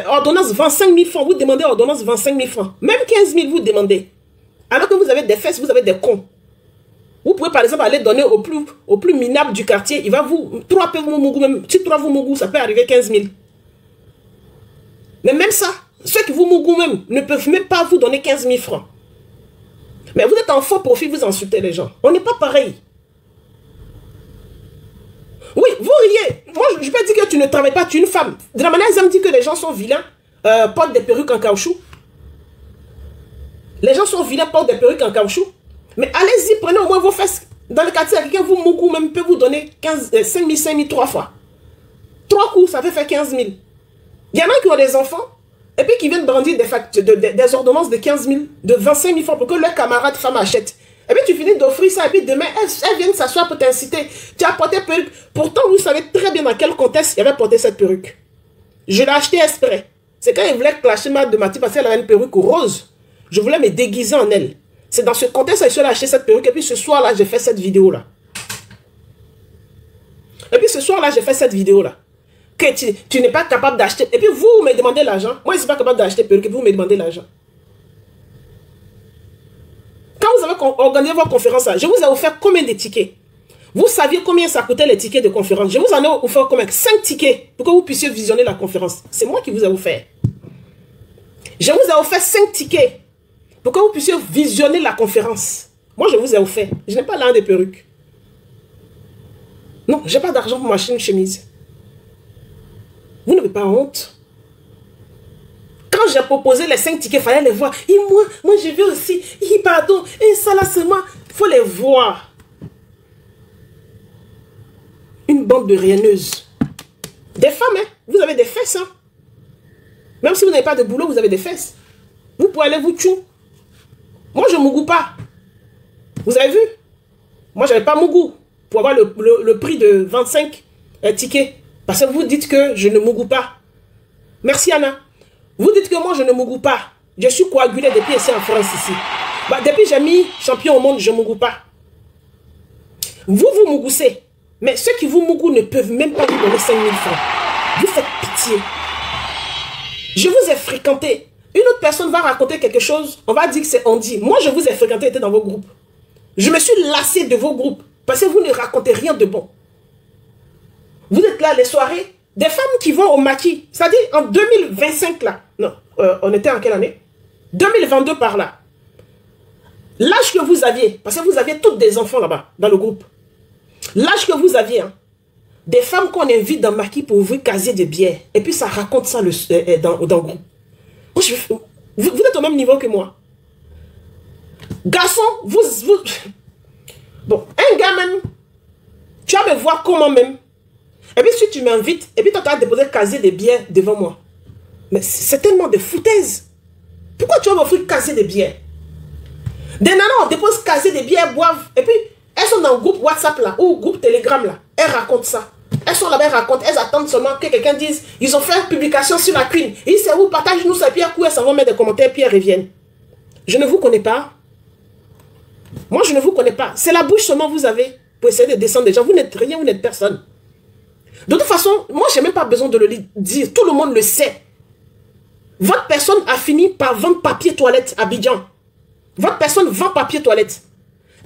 ordonnance 25 000 francs, vous demandez ordonnance 25 000 francs. Même 15 000, vous demandez. Alors que vous avez des fesses, vous avez des cons. Vous pouvez par exemple aller donner au plus minable du quartier. Il va vous... 3 peu vous mougou, même si 3 vous mougou, ça peut arriver 15 000. Mais même ça, ceux qui vous mougou même ne peuvent même pas vous donner 15 000 francs. Mais vous êtes en faux profil, vous insultez les gens. On n'est pas pareil. Oui, vous riez. Moi, je peux dire que tu ne travailles pas, tu es une femme. De la manière, ils me disent que les gens sont vilains, portent des perruques en caoutchouc. Les gens sont vilains, portent des perruques en caoutchouc. Mais allez-y, prenez au moins vos fesses. Dans le quartier, quelqu'un vous mougou même peut vous donner 5 000, 3 fois. 3 coups, ça fait faire 15 000. Il y en a qui ont des enfants, et puis qui viennent brandir des ordonnances de 15 000, de 25 000 francs pour que leurs camarades femmes achètent. Et puis tu finis d'offrir ça, et puis demain, elles viennent s'asseoir pour t'inciter. Tu as porté perruque. Pourtant, vous savez très bien dans quel contexte il avait porté cette perruque. Je l'ai acheté exprès. C'est quand il voulait clasher de ma type parce qu'elle avait une perruque rose. Je voulais me déguiser en elle. C'est dans ce contexte que je suis allé acheter cette perruque. Et puis ce soir-là, j'ai fait cette vidéo-là. Et puis ce soir-là, j'ai fait cette vidéo-là. Que tu n'es pas capable d'acheter. Et puis vous me demandez l'argent. Moi, je ne suis pas capable d'acheter perruque. Et puis vous me demandez l'argent. Quand vous avez organisé vos conférences, je vous ai offert combien de tickets? Vous saviez combien ça coûtait les tickets de conférence? Je vous en ai offert combien? 5 tickets pour que vous puissiez visionner la conférence. C'est moi qui vous ai offert. Je vous ai offert 5 tickets pour que vous puissiez visionner la conférence. Moi, je vous ai offert. Je n'ai pas l'un des perruques. Non, je n'ai pas d'argent pour m'acheter une chemise. Vous n'avez pas honte? Quand j'ai proposé les 5 tickets, il fallait les voir. Et moi je veux aussi. Et pardon. Et ça là seulement. Il faut les voir. Une bande de rienneuses. Des femmes, hein. Vous avez des fesses, hein. Même si vous n'avez pas de boulot, vous avez des fesses. Vous pouvez aller vous tuer. Moi, je ne mougou pas. Vous avez vu? Moi, je n'avais pas mougou pour avoir le prix de 25 tickets. Parce que vous dites que je ne mougou pas. Merci, Anna. Vous dites que moi, je ne mougou pas. Je suis coagulé depuis ici en France, ici. Bah, depuis que j'ai mis champion au monde, je ne mougou pas. Vous mougoussez. Mais ceux qui vous mougou ne peuvent même pas vous donner 5 000 francs. Vous faites pitié. Je vous ai fréquenté. Une autre personne va raconter quelque chose. On va dire que c'est Andy. Moi, je vous ai fréquenté, j'étais dans vos groupes. Je me suis lassé de vos groupes. Parce que vous ne racontez rien de bon. Vous êtes là les soirées. Des femmes qui vont au maquis. C'est-à-dire en 2025 là. Non, on était en quelle année? 2022 par là. L'âge que vous aviez. Parce que vous aviez toutes des enfants là-bas. Dans le groupe. L'âge que vous aviez. Hein, des femmes qu'on invite dans maquis pour ouvrir casier de bière. Et puis ça raconte ça dans le groupe. Vous êtes au même niveau que moi. Garçon, bon, un gars même. Tu vas me voir comment même. Et puis si tu m'invites, et puis toi tu as déposé le casier de bière devant moi. Mais c'est tellement de foutaise. Pourquoi tu vas m'offrir le casier de bière? Des nanas, on dépose le casier de bière, boivent. Et puis, elles sont dans le groupe WhatsApp là, ou groupe Telegram là. Elles racontent ça. Elles sont là-bas, elles racontent. Elles attendent seulement que quelqu'un dise, ils ont fait une publication sur la Queen. Et c'est où, partage-nous ça, puis elles s'en vont mettre des commentaires, puis elles reviennent. Je ne vous connais pas. Moi, je ne vous connais pas. C'est la bouche seulement vous avez pour essayer de descendre des gens. Vous n'êtes rien, vous n'êtes personne. De toute façon, moi, je n'ai même pas besoin de le dire. Tout le monde le sait. Votre personne a fini par vendre papier toilette à Abidjan. Votre personne vend papier toilette.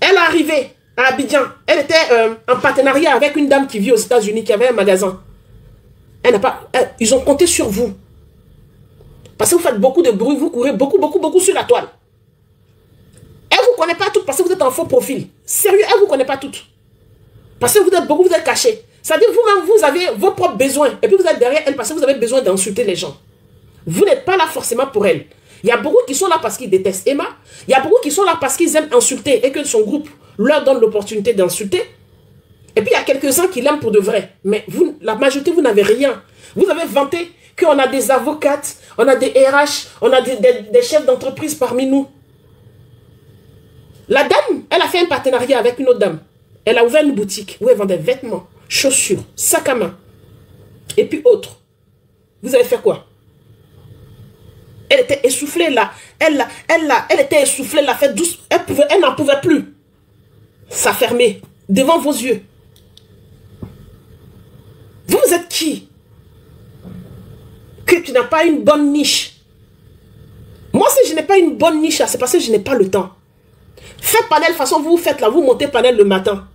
Elle est arrivée à Abidjan. Elle était en partenariat avec une dame qui vit aux États-Unis, qui avait un magasin. Ils ont compté sur vous. Parce que vous faites beaucoup de bruit, vous courez beaucoup sur la toile. Elle ne vous connaît pas toutes parce que vous êtes en faux profil. Sérieux, elle ne vous connaît pas toutes. Parce que vous êtes cachés. C'est-à-dire vous-même, vous avez vos propres besoins. Et puis vous êtes derrière elle parce que vous avez besoin d'insulter les gens. Vous n'êtes pas là forcément pour elle. Il y a beaucoup qui sont là parce qu'ils détestent Emma. Il y a beaucoup qui sont là parce qu'ils aiment insulter et que son groupe leur donne l'opportunité d'insulter. Et puis il y a quelques-uns qui l'aiment pour de vrai. Mais vous, la majorité, vous n'avez rien. Vous avez vanté qu'on a des avocates, on a des RH, on a des chefs d'entreprise parmi nous. La dame, elle a fait un partenariat avec une autre dame. Elle a ouvert une boutique où elle vend des vêtements, chaussures, sacs à main. Et puis autres. Vous avez fait quoi? Elle était essoufflée là. Elle était essoufflée là. Fait douce. Elle n'en pouvait plus. Ça fermait devant vos yeux. Vous êtes qui? que tu n'as pas une bonne niche. Moi, si je n'ai pas une bonne niche, c'est parce que je n'ai pas le temps. Faites panel, de toute façon, vous faites là, vous montez panel le matin.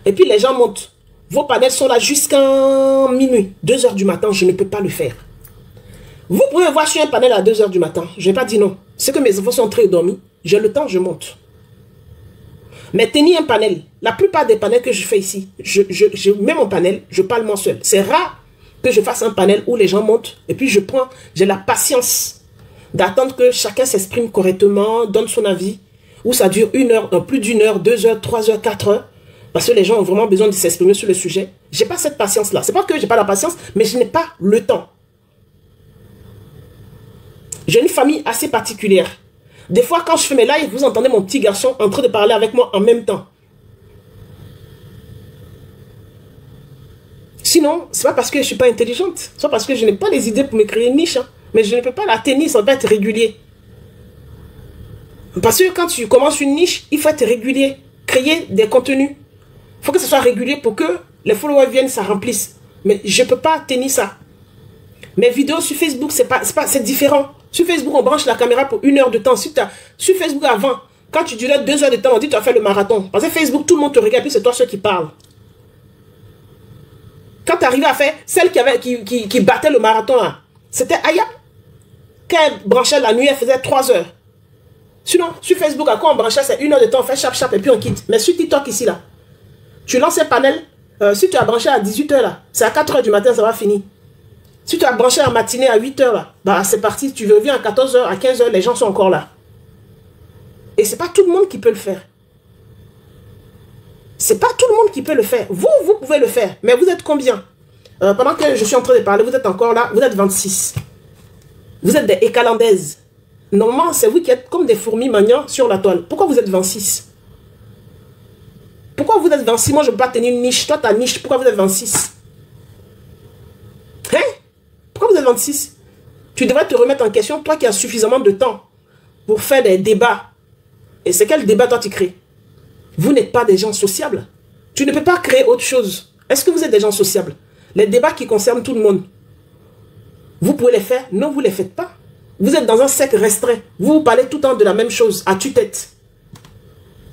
Et puis les gens montent. Vos panels sont là jusqu'à minuit, 2 h du matin, je ne peux pas le faire. Vous pouvez voir, je suis un panel à 2 h du matin. Je n'ai pas dit non. C'est que mes enfants sont très endormis. J'ai le temps, je monte. Mais tenir un panel, la plupart des panels que je fais ici, je mets mon panel, je parle moi seul. C'est rare que je fasse un panel où les gens montent et puis j'ai la patience d'attendre que chacun s'exprime correctement, donne son avis, où ça dure 1 heure, plus d'1 heure, 2 heures, 3 heures, 4 heures, parce que les gens ont vraiment besoin de s'exprimer sur le sujet. Je n'ai pas cette patience-là. C'est pas que j'ai pas la patience, mais je n'ai pas le temps. J'ai une famille assez particulière. Des fois, quand je fais mes lives, vous entendez mon petit garçon en train de parler avec moi en même temps. Sinon, c'est pas parce que je suis pas intelligente. C'est parce que je n'ai pas les idées pour me créer une niche. Hein. Mais je ne peux pas la tenir, ça va être régulier. Parce que quand tu commences une niche, il faut être régulier. Créer des contenus. Il faut que ce soit régulier pour que les followers viennent, ça remplisse. Mais je ne peux pas tenir ça. Mes vidéos sur Facebook, c'est différent. Sur Facebook, on branche la caméra pour 1 heure de temps. Sur Facebook, avant, quand tu durais 2 heures de temps, on dit que tu as fait le marathon. Parce que Facebook, tout le monde te regarde, puis c'est toi ceux qui parlent. Quand tu arrives à faire celle qui battait le marathon, c'était Aya. Quand elle branchait la nuit, elle faisait 3 heures. Sinon, sur Facebook, à quoi on branchait, c'est 1 heure de temps, on fait chap chap et puis on quitte. Mais sur TikTok ici, là, tu lances un panel, si tu as branché à 18 h là, c'est à 4 h du matin, ça va finir. Si tu as branché en matinée à 8 h là, bah c'est parti, tu reviens à 14 h, à 15 h, les gens sont encore là. Et c'est pas tout le monde qui peut le faire. C'est pas tout le monde qui peut le faire. Vous pouvez le faire. Mais vous êtes combien? Pendant que je suis en train de parler, vous êtes encore là, vous êtes 26. Vous êtes des écalandaises. Normalement, c'est vous qui êtes comme des fourmis maniant sur la toile. Pourquoi vous êtes 26? Pourquoi vous êtes 26? Moi, je ne peux pas tenir une niche. Toi, ta niche, pourquoi vous êtes 26? Hein? Pourquoi vous êtes 26? Tu devrais te remettre en question, toi qui as suffisamment de temps pour faire des débats. Et c'est quel débat toi tu crées? Vous n'êtes pas des gens sociables. Tu ne peux pas créer autre chose. Est-ce que vous êtes des gens sociables? Les débats qui concernent tout le monde, vous pouvez les faire? Non, vous ne les faites pas. Vous êtes dans un cercle restreint. Vous parlez tout le temps de la même chose, à tue-tête.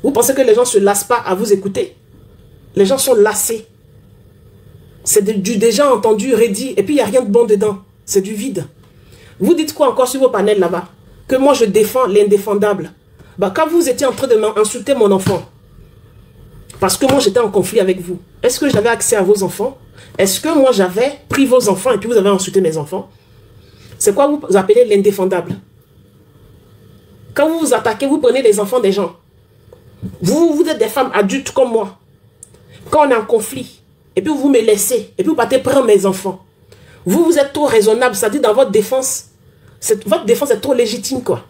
Vous pensez que les gens ne se lassent pas à vous écouter? Les gens sont lassés. C'est du déjà entendu, redit, et puis il n'y a rien de bon dedans. C'est du vide. Vous dites quoi encore sur vos panels là-bas? Que moi je défends l'indéfendable. Bah, quand vous étiez en train de m'insulter mon enfant, parce que moi j'étais en conflit avec vous, est-ce que j'avais accès à vos enfants? Est-ce que moi j'avais pris vos enfants et puis vous avez insulté mes enfants? C'est quoi vous appelez l'indéfendable? Quand vous vous attaquez, vous prenez les enfants des gens. Vous êtes des femmes adultes comme moi. Quand on est en conflit, et puis vous me laissez, et puis vous partez prendre mes enfants. Vous êtes trop raisonnable, c'est-à-dire dans votre défense est trop légitime, quoi.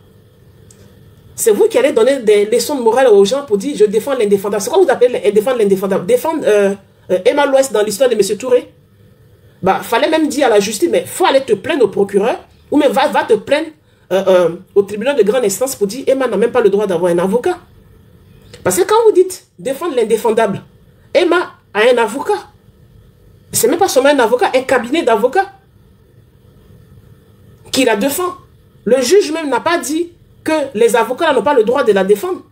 C'est vous qui allez donner des leçons de morale aux gens pour dire je défends l'indéfendable. C'est quoi vous appelez défendre l'indéfendable? Défendre Emma Louest dans l'histoire de M. Touré. Bah, fallait même dire à la justice, mais il faut aller te plaindre au procureur, ou même va te plaindre au tribunal de grande instance pour dire Emma n'a même pas le droit d'avoir un avocat. Parce que quand vous dites défendre l'indéfendable, Emma a un avocat. C'est même pas seulement un avocat, un cabinet d'avocats qui la défend. Le juge même n'a pas dit que les avocats n'ont pas le droit de la défendre.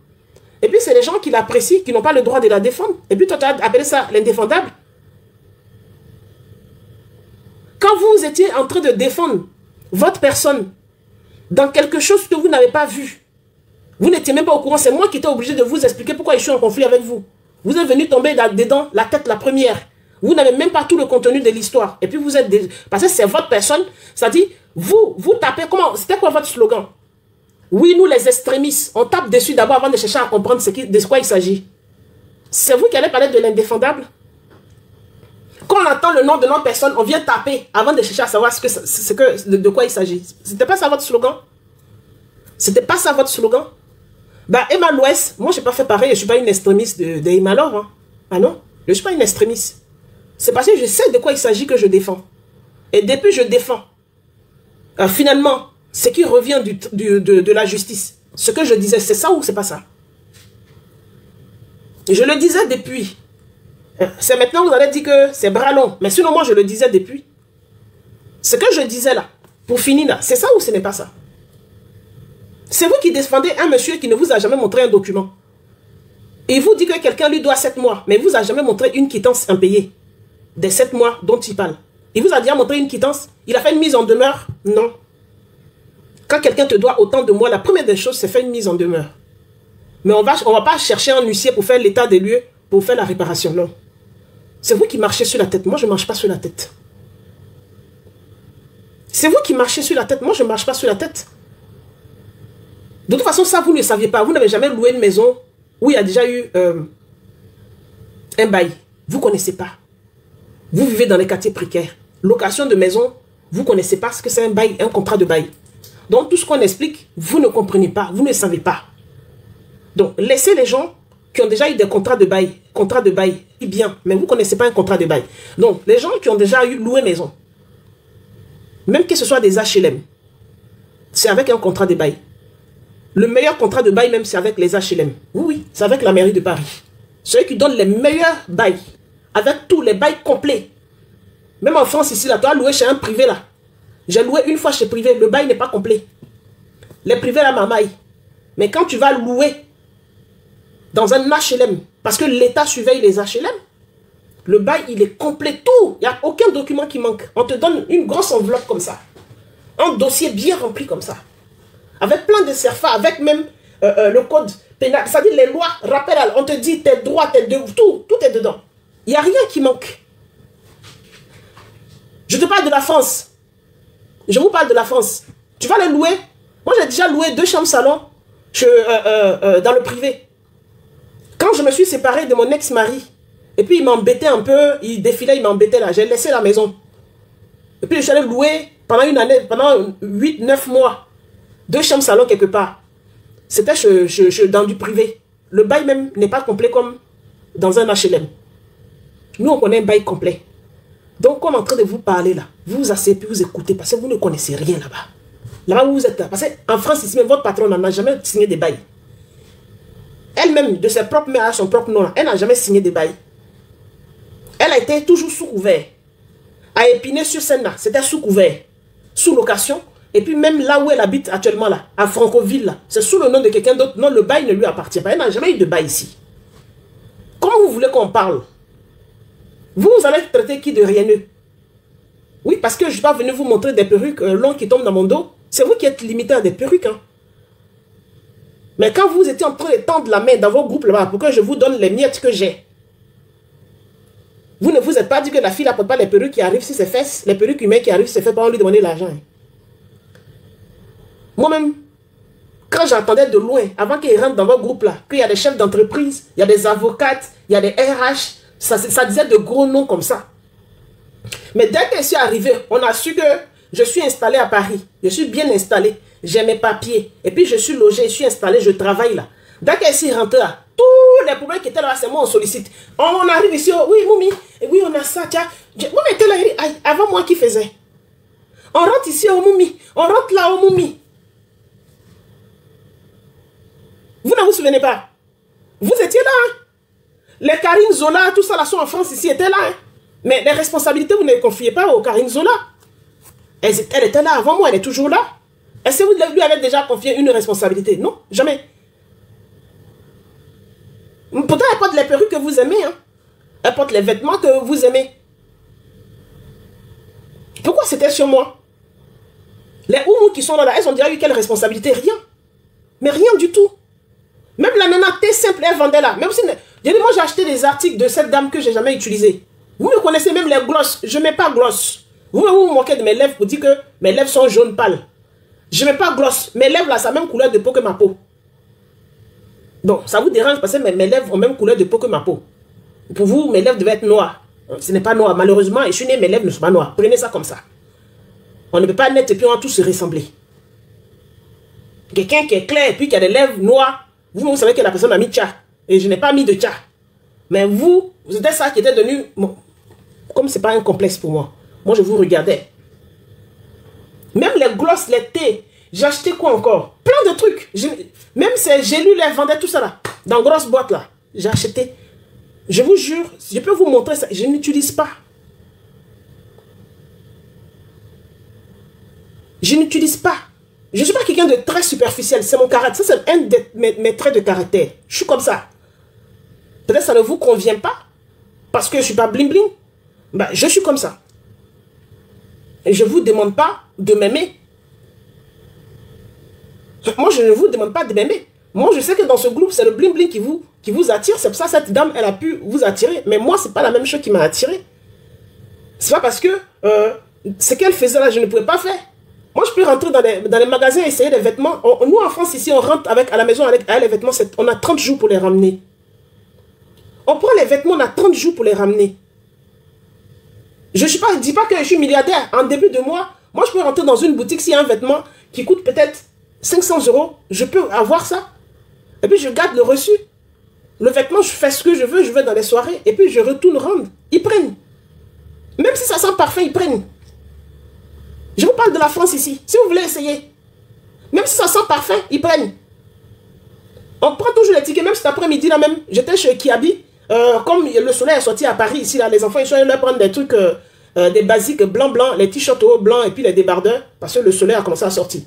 Et puis c'est les gens qui l'apprécient, qui n'ont pas le droit de la défendre. Et puis toi tu as appelé ça l'indéfendable. Quand vous étiez en train de défendre votre personne dans quelque chose que vous n'avez pas vu, vous n'étiez même pas au courant, c'est moi qui étais obligé de vous expliquer pourquoi je suis en conflit avec vous. Vous êtes venu tomber là-dedans, la tête la première. Vous n'avez même pas tout le contenu de l'histoire. Et puis vous êtes... Parce que c'est votre personne, ça dit, vous tapez... Comment? C'était quoi votre slogan? Oui, nous les extrémistes, on tape dessus d'abord avant de chercher à comprendre de quoi il s'agit. C'est vous qui allez parler de l'indéfendable? Quand on entend le nom de notre personne, on vient taper avant de chercher à savoir de quoi il s'agit. C'était pas ça votre slogan? C'était pas ça votre slogan? Bah, Emma Louest, moi, je n'ai pas fait pareil. Je ne suis pas une extrémiste de Emma Love. Hein. Ah non? Je ne suis pas une extrémiste. C'est parce que je sais de quoi il s'agit que je défends. Et depuis je défends, finalement, ce qui revient de la justice, ce que je disais, c'est ça ou c'est pas ça? Je le disais depuis. C'est maintenant que vous allez dire que c'est bras long. Mais sinon, moi, je le disais depuis. Ce que je disais là, Pour finir là, c'est ça ou ce n'est pas ça? C'est vous qui défendez un monsieur qui ne vous a jamais montré un document. Il vous dit que quelqu'un lui doit 7 mois, mais il ne vous a jamais montré une quittance impayée des 7 mois dont il parle. Il vous a déjà montré une quittance? Il a fait une mise en demeure? Non. Quand quelqu'un te doit autant de mois, la première des choses, c'est faire une mise en demeure. Mais on va pas chercher un huissier pour faire l'état des lieux, pour faire la réparation, non. C'est vous qui marchez sur la tête. Moi, je ne marche pas sur la tête. C'est vous qui marchez sur la tête. Moi, je ne marche pas sur la tête. De toute façon, ça, vous ne le saviez pas. Vous n'avez jamais loué une maison où il y a déjà eu un bail. Vous ne connaissez pas. Vous vivez dans les quartiers précaires. Location de maison, vous ne connaissez pas ce que c'est un bail, un contrat de bail. Donc, tout ce qu'on explique, vous ne comprenez pas. Vous ne savez pas. Donc, laissez les gens qui ont déjà eu des contrats de bail, bien, mais vous ne connaissez pas un contrat de bail. Donc, les gens qui ont déjà eu loué maison, même que ce soit des HLM, c'est avec un contrat de bail. Le meilleur contrat de bail même, c'est avec les HLM. Oui, oui, c'est avec la mairie de Paris. Ceux qui donnent les meilleurs bails, avec tous les bails complets. Même en France, ici, là, tu as loué chez un privé, là. J'ai loué une fois chez privé, le bail n'est pas complet. Les privés, là, m'amaillent. Mais quand tu vas louer dans un HLM, parce que l'État surveille les HLM, le bail, il est complet, tout. Il n'y a aucun document qui manque. On te donne une grosse enveloppe comme ça. Un dossier bien rempli comme ça. Avec plein de CERFA, avec même le code pénal. C'est-à-dire les lois, rappel, on te dit tes droits, tes devoirs, tout est dedans. Il n'y a rien qui manque. Je te parle de la France. Je vous parle de la France. Tu vas les louer. Moi, j'ai déjà loué 2 chambres salon dans le privé. Quand je me suis séparée de mon ex-mari, et puis il m'embêtait un peu, il défilait, il m'embêtait là, j'ai laissé la maison. Et puis je suis allé louer pendant une année, pendant 8-9 mois, 2 chambres salon quelque part. C'était dans du privé. Le bail même n'est pas complet comme dans un HLM. Nous, on connaît un bail complet. Donc, comme en train de vous parler là, vous vous asseyez puis vous écoutez parce que vous ne connaissez rien là-bas. Là-bas où vous êtes là. Parce qu'en France, ici, même votre patron n'a jamais signé des bails. Elle-même, de ses propres mains à son propre nom, là, elle n'a jamais signé des bails. Elle a été toujours sous couvert. À Épinay-sur-Seine, là, c'était sous couvert. Sous location. Et puis même là où elle habite actuellement, là, à Francoville, là, c'est sous le nom de quelqu'un d'autre. Non, le bail ne lui appartient pas. Elle n'a jamais eu de bail ici. Comment vous voulez qu'on parle? Vous allez traiter qui de rieneux? Oui, parce que je ne suis pas venu vous montrer des perruques longues qui tombent dans mon dos. C'est vous qui êtes limité à des perruques. Hein. Mais quand vous étiez en train de tendre la main dans vos groupes là-bas pour que je vous donne les miettes que j'ai, vous ne vous êtes pas dit que la fille n'apporte pas les perruques qui arrivent sur ses fesses, les perruques humaines qui arrivent sur ses fesses, pour lui demander l'argent. Hein. Moi-même, quand j'entendais de loin, avant qu'ils rentrent dans vos groupes là, qu'il y a des chefs d'entreprise, il y a des avocates, il y a des RH, ça disait de gros noms comme ça. Mais dès que je suis arrivé, on a su que je suis installé à Paris. Je suis bien installé. J'ai mes papiers. Et puis je suis logé, je suis installé, je travaille là. Dès que je suis rentré là, tous les problèmes qui étaient là, c'est moi, on sollicite. On arrive ici, oh, oui, Moumi, oui, on a ça, tiens. Vous mettez là, avant moi qui faisait. On rentre ici, oh, Moumi. On rentre là, oh, Moumi. Vous ne vous souvenez pas? Vous étiez là, hein? Les Karine Zola, tout ça là sont en France ici, étaient là. Hein? Mais les responsabilités, vous ne les confiez pas aux Karine Zola. Elle était là avant moi, elle est toujours là. Est-ce que vous lui avez déjà confié une responsabilité? Non, jamais. Pourtant, elle porte les perruques que vous aimez. Hein? Elle porte les vêtements que vous aimez. Pourquoi c'était sur moi? Les Oumou qui sont là, elles ont déjà eu quelle responsabilité? Rien. Mais rien du tout. Même la nana thé simple, elle vendait là. Même si, moi j'ai acheté des articles de cette dame que j'ai jamais utilisés. Vous me connaissez même les glosses. Je ne mets pas gloss. Vous vous moquez de mes lèvres pour dire que mes lèvres sont jaunes pâles. Je ne mets pas gloss. Mes lèvres là, c'est la même couleur de peau que ma peau. Donc, ça vous dérange parce que mes lèvres ont la même couleur de peau que ma peau. Pour vous, mes lèvres devaient être noires. Ce n'est pas noir. Malheureusement, je suis né, mes lèvres ne sont pas noires. Prenez ça comme ça. On ne peut pas naître et puis on va tous se ressembler. Quelqu'un qui est clair et puis qui a des lèvres noires, vous savez que la personne a mis tcha. Et je n'ai pas mis de tcha. Mais vous êtes ça qui était devenu... Bon, comme ce n'est pas un complexe pour moi. Moi, je vous regardais. Même les glosses, les thés. J'ai acheté quoi encore? Plein de trucs. Même ces gélules, les vendaient tout ça là. Dans grosses boîtes là. J'ai acheté. Je vous jure, je peux vous montrer ça. Je n'utilise pas. Je n'utilise pas. Je ne suis pas quelqu'un de très superficiel. C'est mon caractère. Ça, c'est un de mes traits de caractère. Je suis comme ça. Peut-être que ça ne vous convient pas. Parce que je ne suis pas bling bling. Ben, je suis comme ça. Et je ne vous demande pas de m'aimer. Moi, je ne vous demande pas de m'aimer. Moi, je sais que dans ce groupe, c'est le bling bling qui vous attire. C'est pour ça que cette dame, elle a pu vous attirer. Mais moi, ce n'est pas la même chose qui m'a attiré. C'est pas parce que ce qu'elle faisait là, je ne pouvais pas faire. Moi, je peux rentrer dans les magasins et essayer des vêtements. Nous, en France, ici, on rentre à la maison avec les vêtements. On a 30 jours pour les ramener. On prend les vêtements, on a 30 jours pour les ramener. Je ne dis pas que je suis milliardaire. En début de mois, moi, je peux rentrer dans une boutique s'il y a un vêtement qui coûte peut-être 500 €. Je peux avoir ça. Et puis, je garde le reçu. Le vêtement, je fais ce que je veux. Je vais dans les soirées. Et puis, je retourne rendre. Ils prennent. Même si ça sent parfait, ils prennent. Je vous parle de la France ici. Si vous voulez essayer. Même si ça sent parfait, ils prennent. On prend toujours les tickets. Même cet après-midi, là même, j'étais chez Kiabi. Comme le soleil est sorti à Paris, ici, là, les enfants, ils sont allés prendre des trucs, des basiques blancs, les t-shirts hauts blancs et puis les débardeurs. Parce que le soleil a commencé à sortir.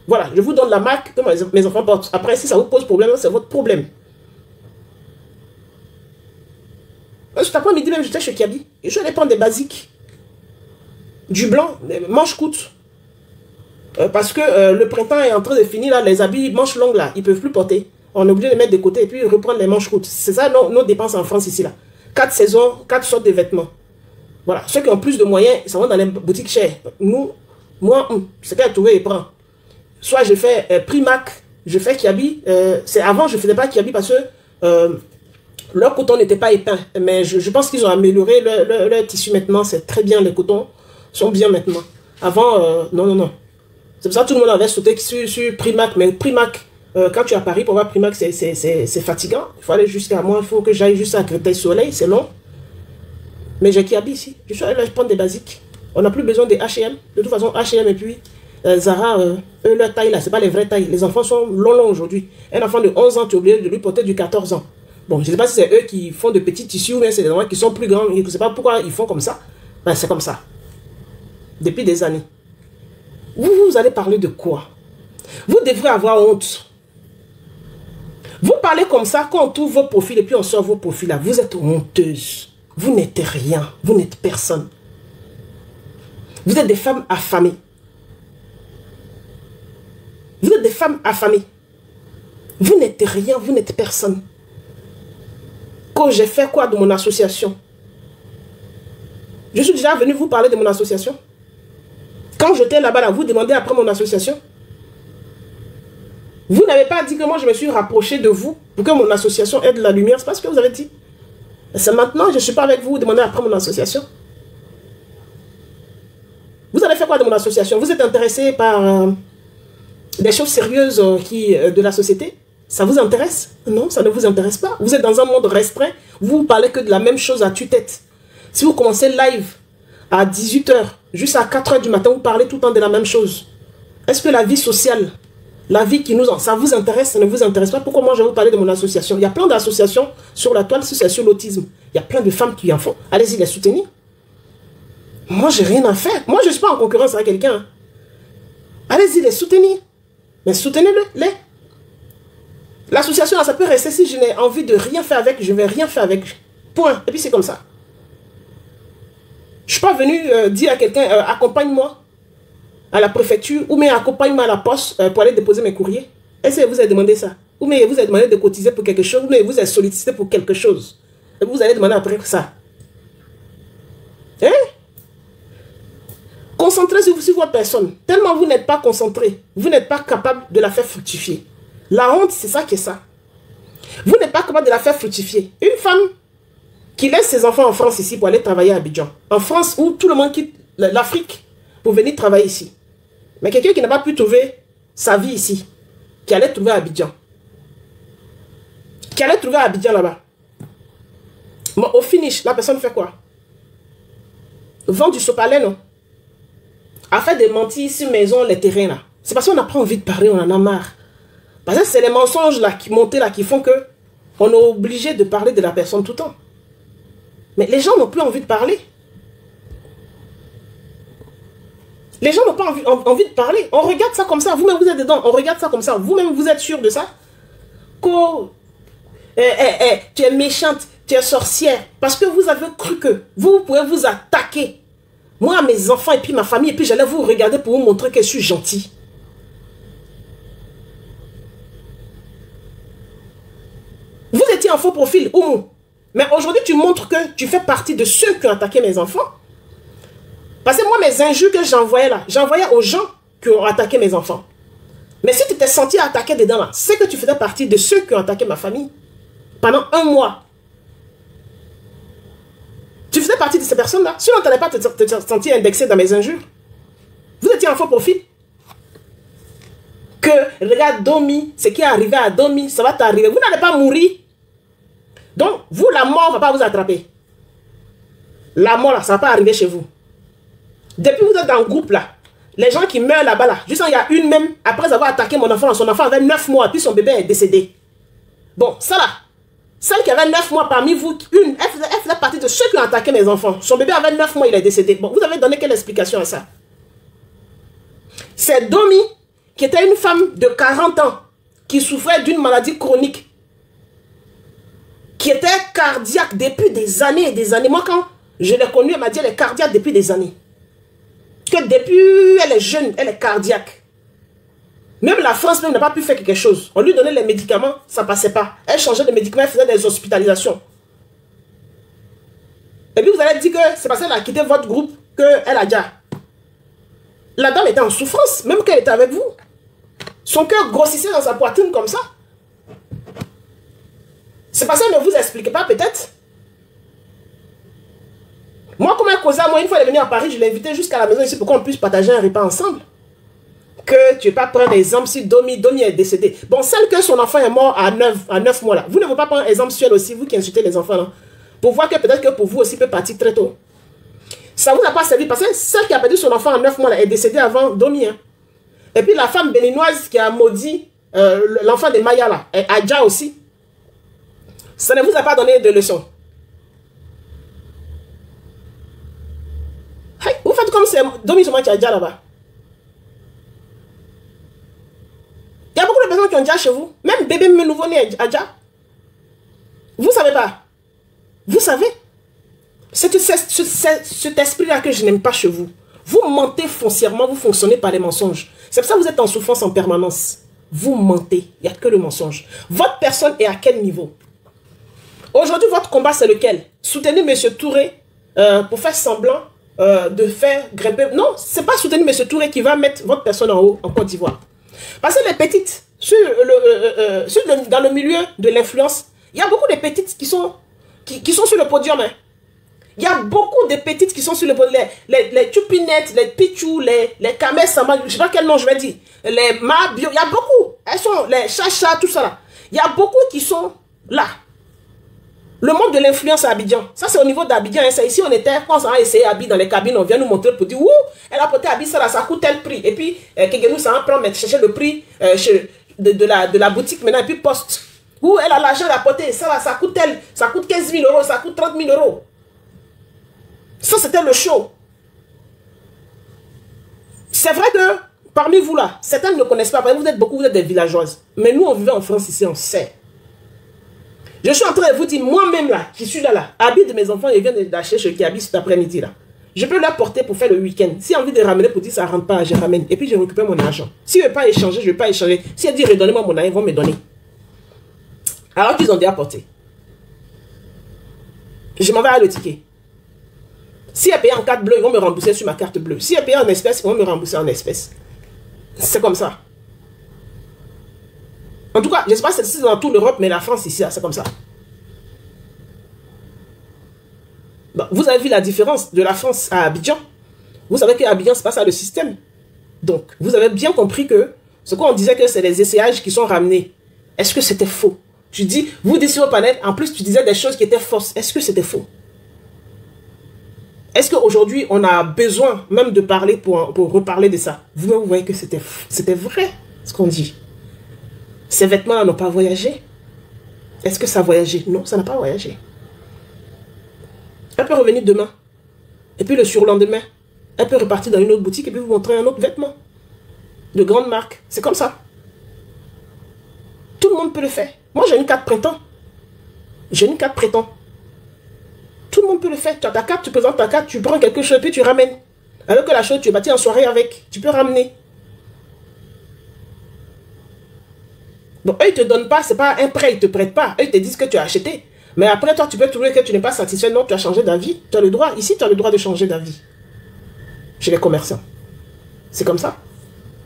Voilà, je vous donne la marque que mes enfants portent. Après, si ça vous pose problème, c'est votre problème. Cet après-midi, même, j'étais chez Kiabi. Et je suis allé prendre des basiques. Du blanc, des manches courtes. Parce que le printemps est en train de finir, là, les habits manches longues, là, ils ne peuvent plus porter. On est obligé de les mettre de côté et puis reprendre les manches courtes. C'est ça nos dépenses en France ici, là. 4 saisons, 4 sortes de vêtements. Voilà, ceux qui ont plus de moyens, ils s'en vont dans les boutiques chères. Moi, ce qu'elle a trouvé, il prend. Soit je fais Primac, je fais Kiabi. Avant, je ne faisais pas Kiabi parce que leur coton n'était pas éteint. Mais je pense qu'ils ont amélioré leur tissu maintenant. C'est très bien, les cotons sont bien maintenant. Avant, non. C'est pour ça que tout le monde avait sauté sur Primac. Mais Primac, quand tu es à Paris pour voir Primac, c'est fatigant. Il faut aller jusqu'à moi, il faut que j'aille juste à Créteil-Soleil, c'est long. Mais j'ai Kiabi ici. Je suis allé là, je prends des basiques. On n'a plus besoin des H&M. De toute façon, H&M et puis Zara, eux, leur taille là, c'est pas les vraies tailles. Les enfants sont longs aujourd'hui. Un enfant de 11 ans, tu es obligé de lui porter du 14 ans. Bon, je ne sais pas si c'est eux qui font de petits tissus ou bien c'est des enfants qui sont plus grands. Je ne sais pas pourquoi ils font comme ça. Ben, c'est comme ça. Depuis des années. Vous allez parler de quoi? Vous devrez avoir honte. Vous parlez comme ça quand on trouve vos profils et puis on sort vos profils là. Vous êtes honteuse. Vous n'êtes rien. Vous n'êtes personne. Vous êtes des femmes affamées. Vous êtes des femmes affamées. Vous n'êtes rien. Vous n'êtes personne. Quand j'ai fait quoi de mon association? Je suis déjà venu vous parler de mon association. Quand j'étais là-bas, là, vous demandez après mon association. Vous n'avez pas dit que moi je me suis rapproché de vous pour que mon association aide la lumière. C'est pas ce que vous avez dit. C'est maintenant, je ne suis pas avec vous, vous demandez après mon association. Vous avez fait quoi de mon association? Vous êtes intéressé par des choses sérieuses de la société? Ça vous intéresse? Non, ça ne vous intéresse pas. Vous êtes dans un monde restreint. Vous parlez que de la même chose à tue-tête. Si vous commencez live à 18 h, jusqu'à 4 h du matin, vous parlez tout le temps de la même chose. Est-ce que la vie sociale, la vie qui nous... ça vous intéresse, ça ne vous intéresse pas? Pourquoi moi je vais vous parler de mon association? Il y a plein d'associations sur la toile, si c'est sur l'autisme. Il y a plein de femmes qui en font. Allez-y les soutenir. Moi, j'ai rien à faire. Moi, je ne suis pas en concurrence avec quelqu'un. Allez-y les soutenir. Mais soutenez-les. L'association, ça peut rester si je n'ai envie de rien faire avec, je ne vais rien faire avec. Point. Et puis c'est comme ça. Je ne suis pas venu dire à quelqu'un, accompagne-moi à la préfecture, ou bien accompagne-moi à la poste pour aller déposer mes courriers. Est-ce que vous avez demandé ça? Ou bien vous avez demandé de cotiser pour quelque chose, ou bien vous avez sollicité pour quelque chose. Et vous allez demander après ça. Hein? Concentrez sur votre personne. Tellement vous n'êtes pas concentré, vous n'êtes pas capable de la faire fructifier. La honte, c'est ça qui est ça. Vous n'êtes pas capable de la faire fructifier. Une femme qui laisse ses enfants en France ici pour aller travailler à Abidjan. En France où tout le monde quitte l'Afrique pour venir travailler ici. Mais quelqu'un qui n'a pas pu trouver sa vie ici, qui allait trouver à Abidjan. Qui allait trouver à Abidjan là-bas. Bon, au finish, la personne fait quoi? Vend du sopalin, non? A fait des mentir sur maison, les terrains là. C'est parce qu'on n'a pas envie de parler, on en a marre. Parce que c'est les mensonges là qui montent là qui font que on est obligé de parler de la personne tout le temps. Mais les gens n'ont plus envie de parler. Les gens n'ont pas envie de parler. On regarde ça comme ça. Vous-même, vous êtes dedans. On regarde ça comme ça. Vous-même, vous êtes sûr de ça? Tu es méchante, tu es sorcière. Parce que vous avez cru que vous pouvez vous attaquer. Moi, mes enfants et puis ma famille. Et puis j'allais vous regarder pour vous montrer que je suis gentil. Vous étiez en faux profil, Oumou. Mais aujourd'hui, tu montres que tu fais partie de ceux qui ont attaqué mes enfants. Parce que moi, mes injures que j'envoyais là, j'envoyais aux gens qui ont attaqué mes enfants. Mais si tu t'es senti attaqué dedans là, c'est que tu faisais partie de ceux qui ont attaqué ma famille. Pendant 1 mois. Tu faisais partie de ces personnes-là. Sinon, tu n'allais pas te sentir indexé dans mes injures. Vous étiez en faux profil. Que, regarde, Domi, ce qui est arrivé à Domi, ça va t'arriver. Vous n'allez pas mourir. Donc, vous, la mort ne va pas vous attraper. La mort, là, ça ne va pas arriver chez vous. Depuis que vous êtes dans le groupe, là, les gens qui meurent là-bas, là, juste il y a une même, après avoir attaqué mon enfant, son enfant avait 9 mois, puis son bébé est décédé. Bon, ça là, celle qui avait 9 mois parmi vous, elle faisait partie de ceux qui ont attaqué mes enfants. Son bébé avait 9 mois, il est décédé. Bon, vous avez donné quelle explication à ça? C'est Domi, qui était une femme de 40 ans, qui souffrait d'une maladie chronique, qui était cardiaque depuis des années et des années. Moi, quand je l'ai connue, elle m'a dit qu'elle est cardiaque depuis des années. Que depuis, elle est jeune, elle est cardiaque. Même la France même n'a pas pu faire quelque chose. On lui donnait les médicaments, ça ne passait pas. Elle changeait de médicaments, elle faisait des hospitalisations. Et puis vous allez dire que c'est parce qu'elle a quitté votre groupe qu'elle a déjà. La dame était en souffrance, même qu'elle était avec vous. Son cœur grossissait dans sa poitrine comme ça. C'est parce qu'elle ne vous explique pas peut-être. Moi, comme elle causait à moi, une fois elle est venue à Paris, je l'ai invitée jusqu'à la maison ici pour qu'on puisse partager un repas ensemble. Que tu ne vas pas prendre exemple si Domi est décédé. Bon, celle que son enfant est mort à 9 mois là, vous ne pouvez pas prendre exemple sur elle aussi, vous qui insultez les enfants là, pour voir que peut-être que pour vous aussi peut partir très tôt. Ça ne vous a pas servi parce que celle qui a perdu son enfant à 9 mois là, est décédée avant Domi. Hein. Et puis la femme béninoise qui a maudit l'enfant de Maya là, Adja aussi, ça ne vous a pas donné de leçon. Hey, vous faites comme c'est Domi seulement qui a Adja là-bas. Il y a beaucoup de personnes qui ont Adja chez vous. Même bébé nouveau-né Adja. Vous ne savez pas. Vous savez. C'est cet esprit-là que je n'aime pas chez vous. Vous mentez foncièrement, vous fonctionnez par les mensonges. C'est pour ça que vous êtes en souffrance en permanence. Vous mentez. Il n'y a que le mensonge. Votre personne est à quel niveau? Aujourd'hui, votre combat, c'est lequel? Soutenez M. Touré pour faire semblant de faire grimper. Non, ce n'est pas soutenir M. Touré qui va mettre votre personne en haut en Côte d'Ivoire. Parce que les petites, dans le milieu de l'influence, il y a beaucoup de petites qui sont sur le podium. Hein. Il y a beaucoup de petites qui sont sur le podium. Les Tupinettes, les Pichou, les Kamel Sama, je ne sais pas quel nom je vais dire. Les Mabio, il y a beaucoup. Elles sont les Chacha, tout ça là. Il y a beaucoup qui sont là. Le monde de l'influence à Abidjan. Ça, c'est au niveau d'Abidjan. Hein. Ici, on était, quand on a essayé Abidjan dans les cabines, on vient nous montrer pour dire, ouh, elle a porté Abidjan, ça, là, ça coûte tel prix. Et puis, Kegenou, ça en prend, mais chercher le prix de la boutique maintenant, et puis poste. Ouh, elle a l'argent à porter, ça, là, ça coûte 15 000 euros, ça coûte 30 000 euros. Ça, c'était le show. C'est vrai que, parmi vous là, certains ne connaissent pas, vous êtes des villageoises. Mais nous, on vivait en France ici, on sait. Je suis en train de vous dire, moi-même là, qui suis là, habille de mes enfants, ils viennent d'acheter chez Kiabi cet après-midi là. Je peux leur porter pour faire le week-end. Si j'ai envie de ramener pour dire ça ne rentre pas, je ramène. Et puis je récupère mon argent. Si je ne veux pas échanger, je ne vais pas échanger. Si elle dit redonnez-moi mon argent, ils vont me donner. Alors qu'ils ont déjà porté. Je m'en vais à le ticket. Si elle paye en carte bleue, ils vont me rembourser sur ma carte bleue. Si elle paye en espèces, ils vont me rembourser en espèces. C'est comme ça. En tout cas, je ne sais pas si c'est dans toute l'Europe, mais la France ici, c'est comme ça. Bon, vous avez vu la différence de la France à Abidjan. Vous savez qu'à Abidjan, ce n'est pas ça le système. Donc, vous avez bien compris que ce qu'on disait que c'est les essayages qui sont ramenés. Est-ce que c'était faux? Je dis, vous dites sur le panel, en plus tu disais des choses qui étaient fausses. Est-ce que c'était faux? Est-ce qu'aujourd'hui, on a besoin même de parler pour reparler de ça? Vous voyez que c'était vrai, ce qu'on dit. Ces vêtements n'ont pas voyagé. Est-ce que ça a voyagé? Non, ça n'a pas voyagé. Elle peut revenir demain. Et puis le surlendemain. Elle peut repartir dans une autre boutique et puis vous montrer un autre vêtement. De grande marque. C'est comme ça. Tout le monde peut le faire. Moi, j'ai une carte printemps. J'ai une carte printemps. Tout le monde peut le faire. Tu as ta carte, tu présentes ta carte, tu prends quelque chose et puis tu ramènes. Alors que la chose, tu es parti en soirée avec. Tu peux ramener. Donc, eux, ils ne te donnent pas, c'est pas un prêt, ils ne te prêtent pas. Eux, ils te disent que tu as acheté. Mais après, toi, tu peux trouver que tu n'es pas satisfait. Non, tu as changé d'avis. Tu as le droit. Ici, tu as le droit de changer d'avis. Chez les commerçants. C'est comme ça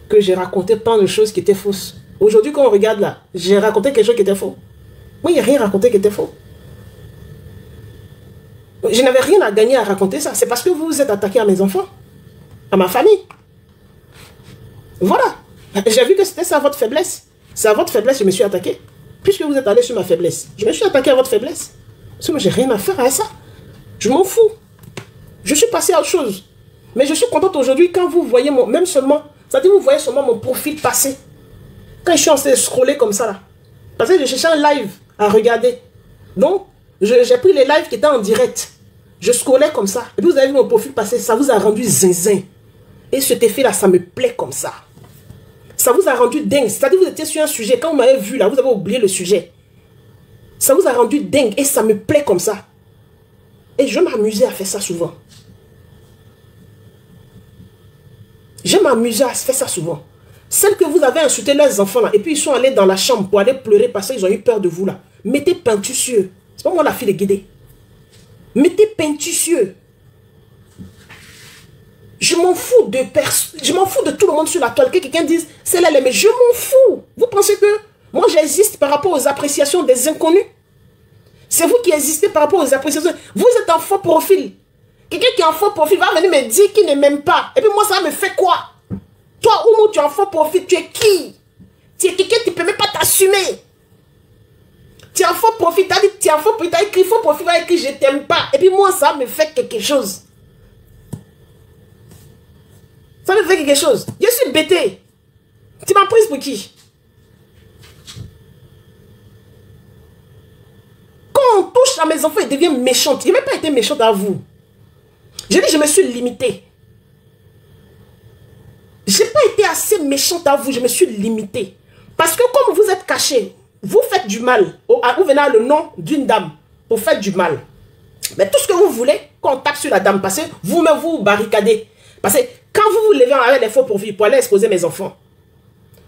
que j'ai raconté plein de choses qui étaient fausses. Aujourd'hui, quand on regarde là, j'ai raconté quelque chose qui était faux. Moi, il n'y a rien raconté qui était faux. Je n'avais rien à gagner à raconter ça. C'est parce que vous vous êtes attaqué à mes enfants, à ma famille. Voilà. J'ai vu que c'était ça votre faiblesse. C'est à votre faiblesse que je me suis attaqué. Puisque vous êtes allé sur ma faiblesse. Je me suis attaqué à votre faiblesse. Parce que moi, j'ai rien à faire à ça. Je m'en fous. Je suis passé à autre chose. Mais je suis contente aujourd'hui quand vous voyez mon... Même seulement... C'est-à-dire vous voyez seulement mon profil passer. Quand je suis en train de scroller comme ça là. Parce que je cherchais un live à regarder. Donc, j'ai pris les lives qui étaient en direct. Je scrollais comme ça. Et puis vous avez vu mon profil passer. Ça vous a rendu zinzin. Et cet effet-là, ça me plaît comme ça. Ça vous a rendu dingue. C'est-à-dire vous étiez sur un sujet. Quand vous m'avez vu là, vous avez oublié le sujet. Ça vous a rendu dingue. Et ça me plaît comme ça. Et je m'amusais à faire ça souvent. Je m'amusais à faire ça souvent. Celles que vous avez insulté leurs enfants là. Et puis ils sont allés dans la chambre pour aller pleurer parce qu'ils ont eu peur de vous là. Mettez peinture sur eux. C'est pas moi la fille de Guédé. Mettez peinture sur eux. Je m'en fous de personne. Je m'en fous de tout le monde sur la toile. Que quelqu'un dise, c'est là, mais je m'en fous. Vous pensez que moi j'existe par rapport aux appréciations des inconnus? C'est vous qui existez par rapport aux appréciations. Vous êtes en faux profil. Quelqu'un qui est en faux profil va venir me dire qu'il ne m'aime pas. Et puis moi, ça me fait quoi? Toi, Oumou, tu es en faux profil. Tu es qui? Tu es quelqu'un qui ne peut même pas t'assumer. Tu es en faux profil. Tu as dit, tu es en faux profil. Tu as écrit faux profil. Tu as écrit, je ne t'aime pas. Et puis moi, ça me fait quelque chose. Ça me fait quelque chose. Je suis bêté. Tu m'as prise pour qui? Quand on touche à mes enfants, ils deviennent méchantes. Je n'ai même pas été méchante à vous. Je dis, je me suis limitée. Je n'ai pas été assez méchante à vous, je me suis limitée. Parce que comme vous êtes cachés, vous faites du mal. Vous venez à le nom d'une dame pour faire du mal. Mais tout ce que vous voulez, quand on tape sur la dame, parce que vous-même vous barricadez. Parce que quand vous vous levez avec les faux profils pour aller exposer mes enfants,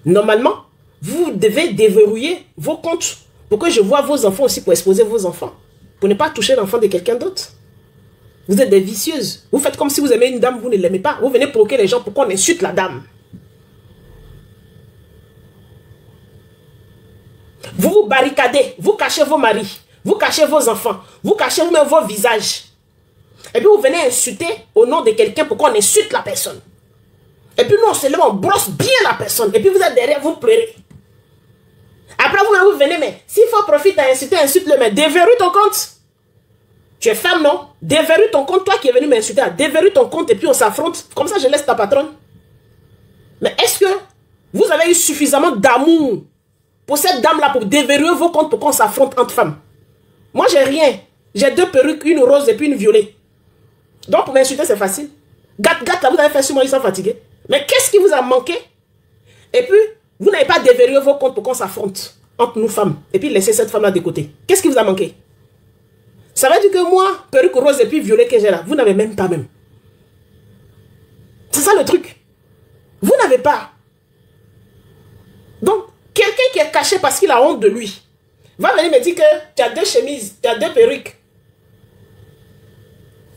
normalement, vous devez déverrouiller vos comptes pour que je voie vos enfants aussi pour exposer vos enfants. Pour ne pas toucher l'enfant de quelqu'un d'autre. Vous êtes des vicieuses. Vous faites comme si vous aimez une dame, vous ne l'aimez pas. Vous venez provoquer les gens pour qu'on insulte la dame. Vous vous barricadez, vous cachez vos maris, vous cachez vos enfants, vous cachez vous-même vos visages. Et puis vous venez insulter au nom de quelqu'un pour qu'on insulte la personne. Et puis nous on se lève, on brosse bien la personne. Et puis vous êtes derrière, vous pleurez. Après vous venez, mais s'il faut profiter à insulter, insulte-le, mais déverrouille ton compte. Tu es femme, non? Déverrouille ton compte. Toi qui es venu m'insulter, déverrouille ton compte et puis on s'affronte. Comme ça, je laisse ta patronne. Mais est-ce que vous avez eu suffisamment d'amour pour cette dame-là pour déverrouiller vos comptes pour qu'on s'affronte entre femmes? Moi, j'ai rien. J'ai 2 perruques, une rose et puis une violet. Donc, pour m'insulter, c'est facile. Gâte, là, vous avez fait sur moi, ils sont fatigués. Mais qu'est-ce qui vous a manqué? Et puis, vous n'avez pas déverrouillé vos comptes pour qu'on s'affronte entre nous femmes. Et puis, laissez cette femme-là de côté. Qu'est-ce qui vous a manqué? Ça veut dire que moi, perruque rose et puis violet que j'ai là, vous n'avez même pas même. C'est ça le truc. Vous n'avez pas. Donc, quelqu'un qui est caché parce qu'il a honte de lui, va venir me dire que tu as 2 chemises, tu as 2 perruques.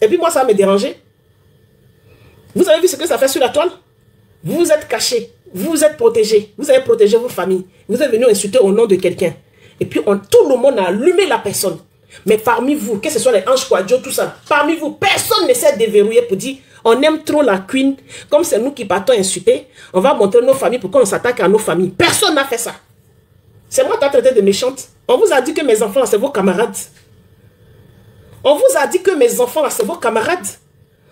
Et puis moi, ça va me déranger. Vous avez vu ce que ça fait sur la toile? Vous vous êtes caché, vous vous êtes protégé, vous avez protégé vos familles. Vous êtes venu insulter au nom de quelqu'un. Et puis tout le monde a allumé la personne. Mais parmi vous, que ce soit les anges quadjo, tout ça, parmi vous, personne ne s'est déverrouillé pour dire on aime trop la queen, comme c'est nous qui partons insulter, on va montrer nos familles pour qu'on s'attaque à nos familles. Personne n'a fait ça. C'est moi qui t'ai traité de méchante. On vous a dit que mes enfants, c'est vos camarades. On vous a dit que mes enfants, c'est vos camarades.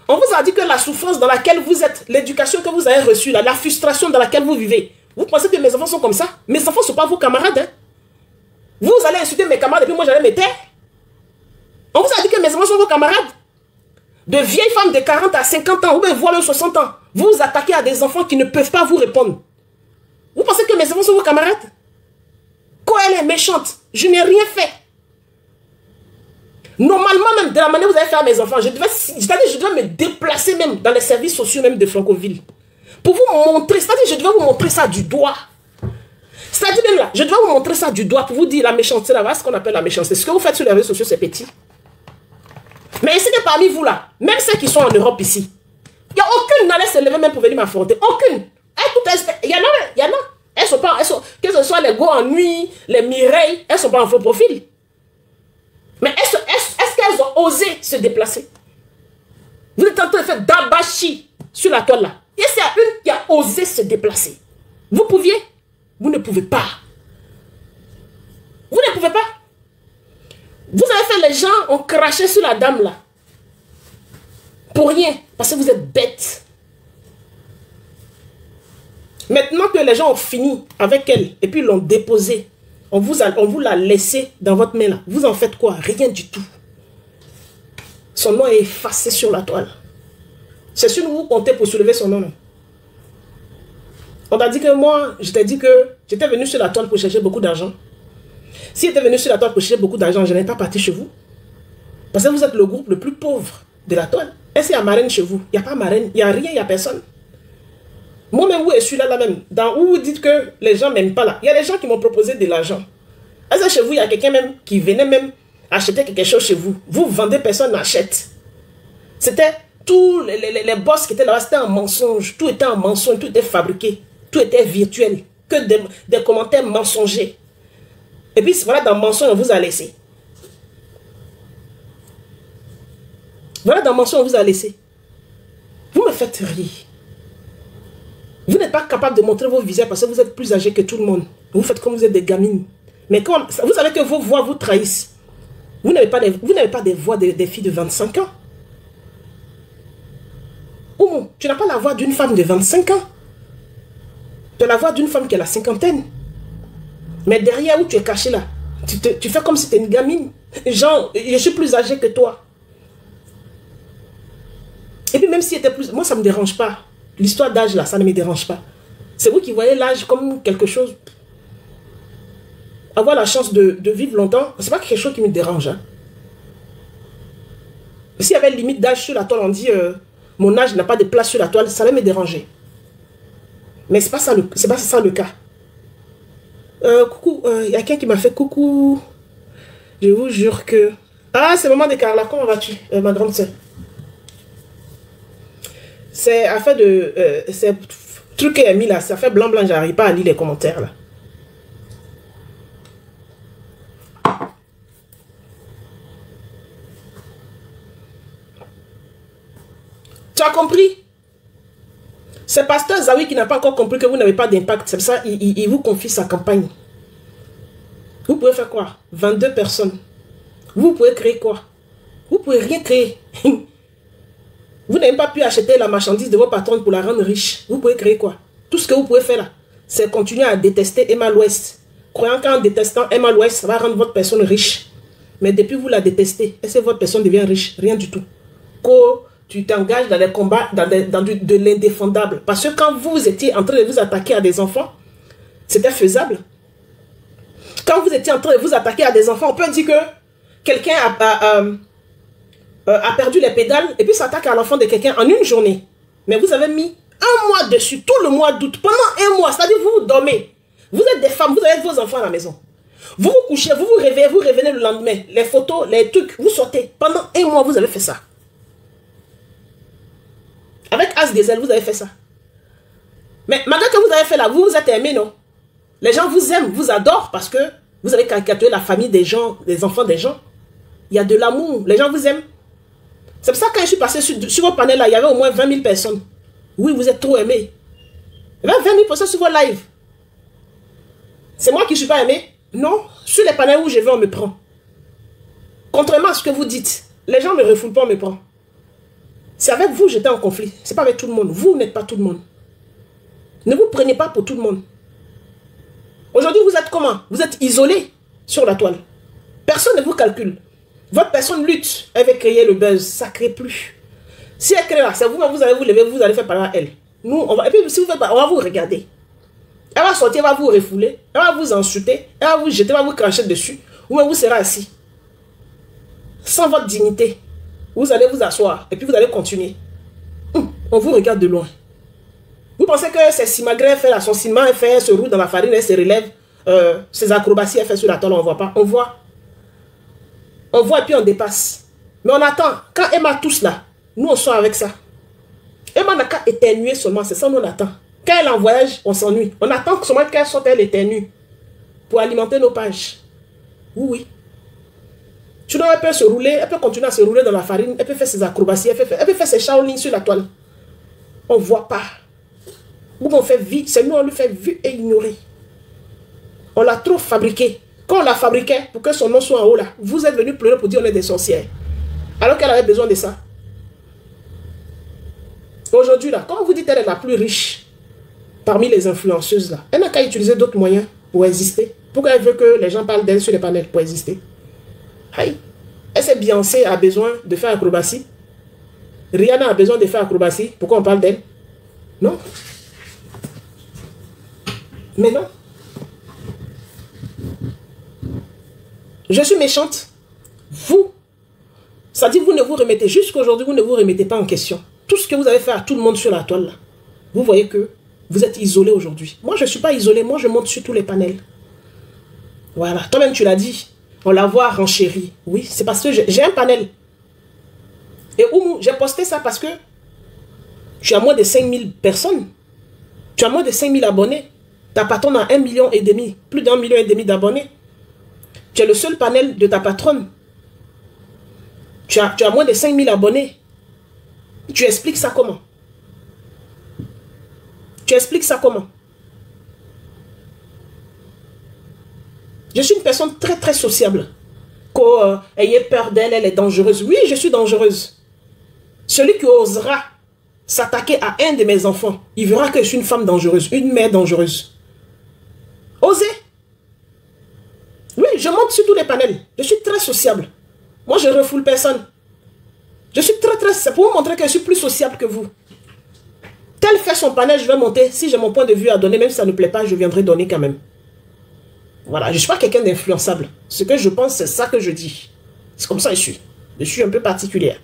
On vous a dit que la souffrance dans laquelle vous êtes, l'éducation que vous avez reçue, la frustration dans laquelle vous vivez, vous pensez que mes enfants sont comme ça? Mes enfants ne sont pas vos camarades. Hein? Vous allez insulter mes camarades et puis moi j'allais me taire. On vous a dit que mes enfants sont vos camarades. De vieilles femmes de 40 à 50 ans, ou bien voire même 60 ans. Vous vous attaquez à des enfants qui ne peuvent pas vous répondre. Vous pensez que mes enfants sont vos camarades? Quand elle est méchante, je n'ai rien fait. Normalement même, de la manière que vous avez fait à mes enfants, je devais me déplacer même dans les services sociaux même de Francoville. Pour vous montrer, c'est-à-dire je devais vous montrer ça du doigt. C'est-à-dire même là, je devais vous montrer ça du doigt pour vous dire la méchanceté là, voilà ce qu'on appelle la méchanceté. Ce que vous faites sur les réseaux sociaux, c'est petit. Mais ici que parmi vous là, même ceux qui sont en Europe ici, il n'y a aucune n'allait se lever même pour venir m'affronter. Aucune. Il y en a. Elles sont pas, que ce soit les Go en nuit, les Mireille, elles sont pas en faux profil. Mais est-ce qu'elles ont osé se déplacer? Vous êtes en train de faire dabashi sur la toile là. Et c'est une qui a osé se déplacer. Vous pouviez? Vous ne pouvez pas. Vous ne pouvez pas. Vous avez fait, les gens ont craché sur la dame là. Pour rien. Parce que vous êtes bêtes. Maintenant que les gens ont fini avec elle et puis l'ont déposée, on vous l'a laissé dans votre main là. Vous en faites quoi? Rien du tout. Son nom est effacé sur la toile. C'est sûr que vous comptez pour soulever son nom. Là. On t'a dit que moi, je t'ai dit que j'étais venu sur la toile pour chercher beaucoup d'argent. Si j'étais venu sur la toile pour chercher beaucoup d'argent, je n'ai pas parti chez vous. Parce que vous êtes le groupe le plus pauvre de la toile. Est-ce qu'il y a marraine chez vous? Il n'y a pas marraine, il n'y a rien, il n'y a personne. Moi-même, où je suis là même, dans où vous dites que les gens ne m'aiment pas là, il y a des gens qui m'ont proposé de l'argent. Est-ce que chez vous, il y a quelqu'un même qui venait même acheter quelque chose chez vous? Vous vendez, personne n'achète. C'était tous les boss qui étaient là-bas, c'était un mensonge. Tout était un mensonge, tout était fabriqué. Tout était virtuel. Que des commentaires mensongers. Et puis voilà, dans le mensonge, on vous a laissé. Voilà, dans le mensonge, on vous a laissé. Vous me faites rire. Vous n'êtes pas capable de montrer vos visages parce que vous êtes plus âgés que tout le monde. Vous faites comme vous êtes des gamines. Mais quand vous savez que vos voix vous trahissent. Vous n'avez pas des voix des filles de 25 ans. Ou tu n'as pas la voix d'une femme de 25 ans. Tu as la voix d'une femme qui a la cinquantaine. Mais derrière où tu es caché là, tu fais comme si tu étais une gamine. Genre, je suis plus âgée que toi. Et puis même si était plus... Moi, ça ne me dérange pas. L'histoire d'âge là, ça ne me dérange pas. C'est vous qui voyez l'âge comme quelque chose... Avoir la chance de vivre longtemps, c'est pas quelque chose qui me dérange. Hein. S'il y avait une limite d'âge sur la toile, on dit mon âge n'a pas de place sur la toile, ça allait me déranger. Mais c'est pas ça le cas. Coucou, il y a quelqu'un qui m'a fait coucou. Je vous jure que... Ah, c'est maman de Carla, comment vas-tu, ma grande soeur? C'est affaire de... c'est truc qu'elle a mis là, ça fait blanc, j'arrive pas à lire les commentaires là. Tu as compris? C'est pasteur Zawi qui n'a pas encore compris que vous n'avez pas d'impact. C'est pour ça qu'il vous confie sa campagne. Vous pouvez faire quoi? 22 personnes. Vous pouvez créer quoi? Vous pouvez rien créer. Vous n'avez pas pu acheter la marchandise de vos patrons pour la rendre riche. Vous pouvez créer quoi? Tout ce que vous pouvez faire là, c'est continuer à détester Emma l'Ouest. Croyant qu'en détestant Emma l'Ouest, ça va rendre votre personne riche. Mais depuis vous la détestez, est-ce que votre personne devient riche? Rien du tout. Quand tu t'engages dans les combats, dans de l'indéfendable. Parce que quand vous étiez en train de vous attaquer à des enfants, c'était faisable. Quand vous étiez en train de vous attaquer à des enfants, on peut dire que quelqu'un a perdu les pédales et puis s'attaque à l'enfant de quelqu'un en une journée. Mais vous avez mis un mois dessus, tout le mois d'août, pendant un mois. C'est-à-dire vous dormez. Vous êtes des femmes, vous avez vos enfants à la maison. Vous vous couchez, vous vous réveillez, vous revenez le lendemain. Les photos, les trucs, vous sortez. Pendant un mois, vous avez fait ça. Avec As des ailes, vous avez fait ça. Mais malgré que vous avez fait là, vous vous êtes aimé, non? Les gens vous aiment, vous adorent parce que vous avez caricaturé la famille des gens, des enfants des gens. Il y a de l'amour, les gens vous aiment. C'est pour ça que quand je suis passé sur vos panels là, il y avait au moins 20 000 personnes. Oui, vous êtes trop aimés. Il y avait 20 000 personnes sur vos lives. C'est moi qui ne suis pas aimé? Non. Sur les panels où je vais, on me prend. Contrairement à ce que vous dites, les gens ne me refoulent pas, on me prend. C'est avec vous que j'étais en conflit. Ce n'est pas avec tout le monde. Vous n'êtes pas tout le monde. Ne vous prenez pas pour tout le monde. Aujourd'hui, vous êtes comment? Vous êtes isolé sur la toile. Personne ne vous calcule. Votre personne lutte. Elle veut créer le buzz. Ça ne crée plus. Si elle crée là, c'est vous-même, vous allez vous lever, vous allez faire parler à elle. Nous, on va, et puis si vous faites pas, on va vous regarder. Elle va sortir, elle va vous refouler, elle va vous insulter, elle va vous jeter, elle va vous cracher dessus. Ou même vous serez assis. Sans votre dignité. Vous allez vous asseoir et puis vous allez continuer. On vous regarde de loin. Vous pensez que c'est Simagré, elle fait là, son cinéma, elle fait, elle se roule dans la farine, elle se relève, ses acrobaties, elle fait sur la table, on ne voit pas. On voit. On voit et puis on dépasse. Mais on attend. Quand Emma touche là, nous on sort avec ça. Emma n'a qu'à éternuer seulement, c'est ça nous on attend. Quand elle est en voyage, on s'ennuie. On attend seulement qu'elle sorte, elle éternue. Pour alimenter nos pages. Oui, oui. Sinon, elle peut se rouler, elle peut continuer à se rouler dans la farine, elle peut faire ses acrobaties, elle peut faire ses Shaolin sur la toile. On ne voit pas. Nous, on fait vite, c'est nous, on lui fait vu et ignorer. On l'a trop fabriqué. Quand on l'a fabriqué, pour que son nom soit en haut là, vous êtes venus pleurer pour dire on est des sorcières. Alors qu'elle avait besoin de ça. Aujourd'hui là, quand vous dites elle est la plus riche parmi les influenceuses là, elle n'a qu'à utiliser d'autres moyens pour exister. Pourquoi elle veut que les gens parlent d'elle sur les panels pour exister? Aïe. Est-ce que Beyoncé a besoin de faire acrobatie? Rihanna a besoin de faire acrobatie. Pourquoi on parle d'elle? Non. Mais non. Je suis méchante. Vous, ça dit vous ne vous remettez, jusqu'aujourd'hui, vous ne vous remettez pas en question. Tout ce que vous avez fait à tout le monde sur la toile, là, vous voyez que vous êtes isolé aujourd'hui. Moi, je ne suis pas isolé. Moi, je monte sur tous les panels. Voilà. Toi-même, tu l'as dit. On la voit renchérie. Oui, c'est parce que j'ai un panel. Et où j'ai posté ça parce que tu as moins de 5000 personnes. Tu as moins de 5000 abonnés. Ta patronne a 1,5 million. Plus d'1,5 million d'abonnés. Tu es le seul panel de ta patronne. Tu as moins de 5000 abonnés. Tu expliques ça comment? Tu expliques ça comment? Je suis une personne très très sociable. Ayez peur d'elle, elle est dangereuse. Oui, je suis dangereuse. Celui qui osera s'attaquer à un de mes enfants, il verra que je suis une femme dangereuse, une mère dangereuse. Osez. Oui, je monte sur tous les panels. Je suis très sociable. Moi, je ne refoule personne. Je suis très... C'est pour vous montrer que je suis plus sociable que vous. Tel fait son panel, je vais monter. Si j'ai mon point de vue à donner, même si ça ne plaît pas, je viendrai donner quand même. Voilà, je ne suis pas quelqu'un d'influençable. Ce que je pense, c'est ça que je dis. C'est comme ça que je suis. Je suis un peu particulière.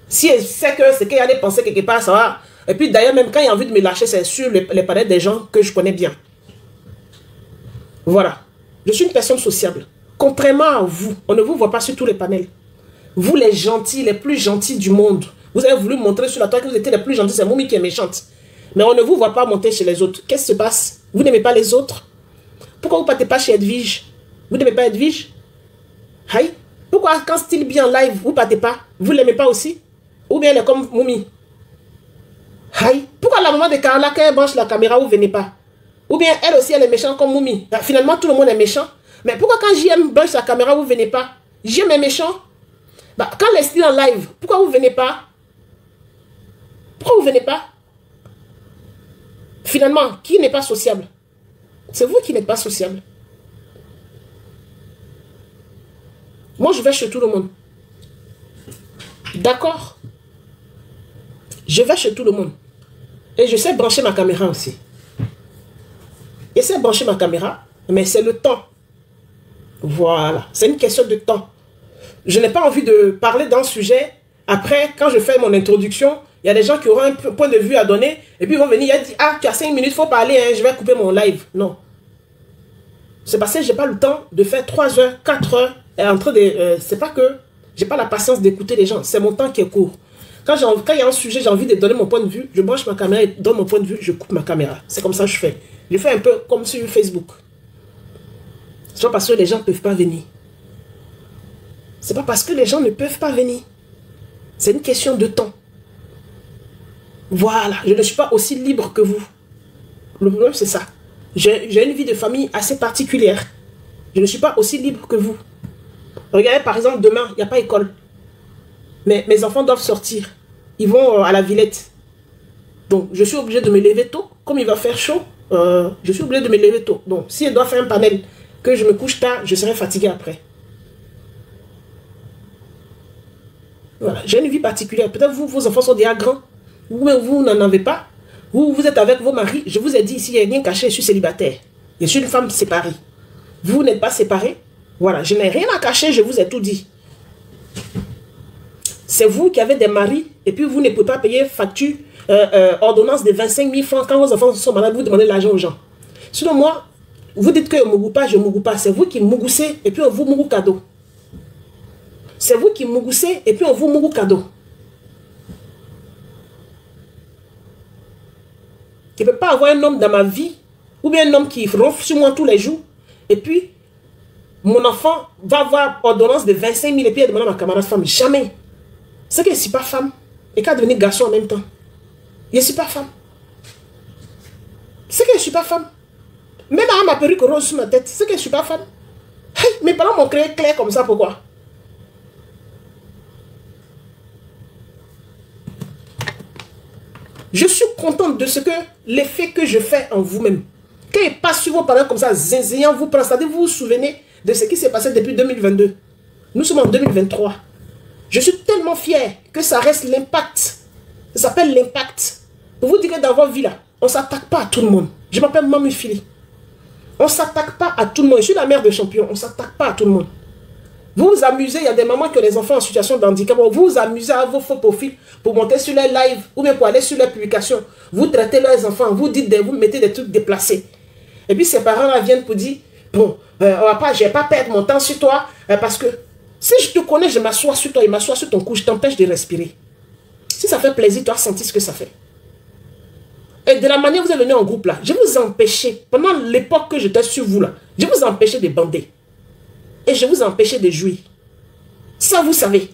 Si elle sait que c'est qu'il y a des pensées quelque part, ça va. Et puis d'ailleurs, même quand il y a envie de me lâcher, c'est sur les panels des gens que je connais bien. Voilà. Je suis une personne sociable. Contrairement à vous, on ne vous voit pas sur tous les panels. Vous, les gentils, les plus gentils du monde. Vous avez voulu montrer sur la toile que vous étiez les plus gentils. C'est Moumi qui est méchante. Mais on ne vous voit pas monter chez les autres. Qu'est-ce qui se passe? Vous n'aimez pas les autres? Pourquoi vous ne partez pas chez Edwige? Vous n'aimez pas Edwige? Aïe. Pourquoi quand Style bien en live, vous ne partez pas? Vous ne l'aimez pas aussi? Ou bien elle est comme Moumi? Aïe. Pourquoi la maman de Carla, quand elle branche la caméra, vous ne venez pas? Ou bien elle aussi, elle est méchante comme Moumi? Finalement, tout le monde est méchant. Mais pourquoi quand JM branche la caméra, vous ne venez pas? JM est méchant? Quand les Style en live, pourquoi vous ne venez pas? Pourquoi vous ne venez pas? Finalement, qui n'est pas sociable? C'est vous qui n'êtes pas sociable. Moi, je vais chez tout le monde. D'accord? Je vais chez tout le monde. Et je sais brancher ma caméra aussi. Je sais brancher ma caméra, mais c'est le temps. Voilà. C'est une question de temps. Je n'ai pas envie de parler d'un sujet. Après, quand je fais mon introduction, il y a des gens qui auront un point de vue à donner. Et puis ils vont venir et dire, ah, tu as 5 minutes, il faut parler, hein, je vais couper mon live. Non. C'est parce que je n'ai pas le temps de faire 3 heures, 4 heures. Et en train de, c'est pas que je n'ai pas la patience d'écouter les gens. C'est mon temps qui est court. Quand il y a un sujet, j'ai envie de donner mon point de vue, je branche ma caméra et donne mon point de vue, je coupe ma caméra. C'est comme ça que je fais. Je fais un peu comme sur Facebook. C'est pas parce que les gens ne peuvent pas venir. C'est pas parce que les gens ne peuvent pas venir. C'est une question de temps. Voilà, je ne suis pas aussi libre que vous. Le problème, c'est ça. J'ai une vie de famille assez particulière. Je ne suis pas aussi libre que vous. Regardez, par exemple, demain, il n'y a pas école. Mais mes enfants doivent sortir. Ils vont à la Villette. Donc, je suis obligé de me lever tôt. Comme il va faire chaud, je suis obligé de me lever tôt. Donc, si elle doit faire un panel, que je me couche tard, je serai fatigué après. Voilà, j'ai une vie particulière. Peut-être vous, vos enfants sont déjà grands. Vous n'en avez pas. Vous êtes avec vos maris. Je vous ai dit ici, il n'y a rien caché, je suis célibataire. Je suis une femme séparée. Vous n'êtes pas séparés. Voilà, je n'ai rien à cacher, je vous ai tout dit. C'est vous qui avez des maris et puis vous ne pouvez pas payer facture, ordonnance de 25 000 francs. Quand vos enfants sont malades, vous demandez l'argent aux gens. Sinon, moi, vous dites que je ne mougou pas, je ne mougou pas. C'est vous qui mougoussez et puis on vous mougou cadeau. C'est vous qui mougoussez et puis on vous mougou cadeau. Je ne peux pas avoir un homme dans ma vie ou bien un homme qui ronfle sur moi tous les jours et puis mon enfant va avoir ordonnance de 25 000 et puis il demande à ma camarade femme. Jamais. C'est que je ne suis pas femme et qu'à devenir garçon en même temps. Je ne suis pas femme. C'est que je ne suis pas femme. Même à ma perruque rose sur ma tête, c'est que je ne suis pas femme. Hey, mes parents m'ont créé clair comme ça, pourquoi? Je suis contente de ce que l'effet que je fais en vous-même. Quand il passe sur vos parents comme ça, zinzillant, vous prend, c'est-à-dire vous vous souvenez de ce qui s'est passé depuis 2022. Nous sommes en 2023. Je suis tellement fier que ça reste l'impact. Ça s'appelle l'impact. Pour vous dire que dans votre vie là, on ne s'attaque pas à tout le monde. Je m'appelle Mamie Fili. On ne s'attaque pas à tout le monde. Je suis la mère de champion. On ne s'attaque pas à tout le monde. Vous vous amusez, il y a des mamans que les enfants en situation de handicap, vous vous amusez à vos faux profils pour monter sur les lives ou bien pour aller sur les publications. Vous traitez leurs enfants, vous dites, vous mettez des trucs déplacés. Et puis ces parents-là viennent pour dire, bon, je ne vais pas perdre mon temps sur toi parce que si je te connais, je m'assois sur toi, il m'assoit sur ton cou, je t'empêche de respirer. Si ça fait plaisir, tu as senti ce que ça fait. Et de la manière que vous êtes venu en groupe là, je vous empêchais, pendant l'époque que j'étais sur vous là, je vous empêchais de bander. Et je vous empêchais de jouir. Ça, vous savez.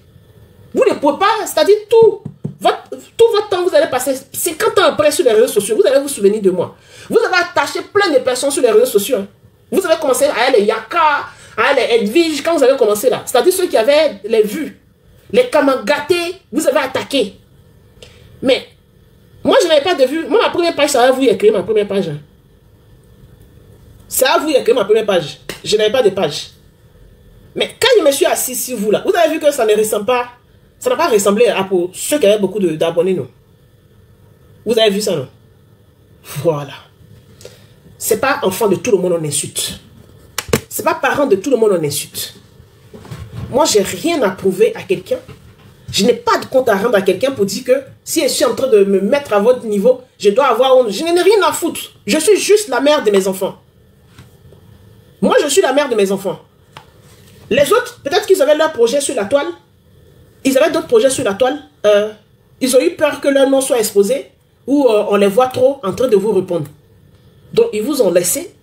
Vous ne pouvez pas, c'est-à-dire tout votre temps, vous allez passer 50 ans après sur les réseaux sociaux, vous allez vous souvenir de moi. Vous avez attaché plein de personnes sur les réseaux sociaux. Hein. Vous avez commencé à aller Yaka, à aller Edwige, quand vous avez commencé là. C'est-à-dire ceux qui avaient les vues, les kamagatés, vous avez attaqué. Mais, moi je n'avais pas de vues. Moi, ma première page, c'est à vous qui écrire ma première page. Hein. C'est à vous qui écrire ma première page. Je n'avais pas de page. Mais quand je me suis assis sur vous là, vous avez vu que ça ne ressemble pas, ça n'a pas ressemblé à pour ceux qui avaient beaucoup d'abonnés, non? Vous avez vu ça, non? Voilà. C'est pas enfant de tout le monde on insulte. C'est pas parent de tout le monde on insulte. Moi, j'ai rien à prouver à quelqu'un. Je n'ai pas de compte à rendre à quelqu'un pour dire que si je suis en train de me mettre à votre niveau, je dois avoir honte. Je n'ai rien à foutre. Je suis juste la mère de mes enfants. Moi, je suis la mère de mes enfants. Les autres, peut-être qu'ils avaient leur projet sur la toile. Ils avaient d'autres projets sur la toile. Ils ont eu peur que leur nom soit exposé ou on les voit trop en train de vous répondre. Donc, ils vous ont laissé.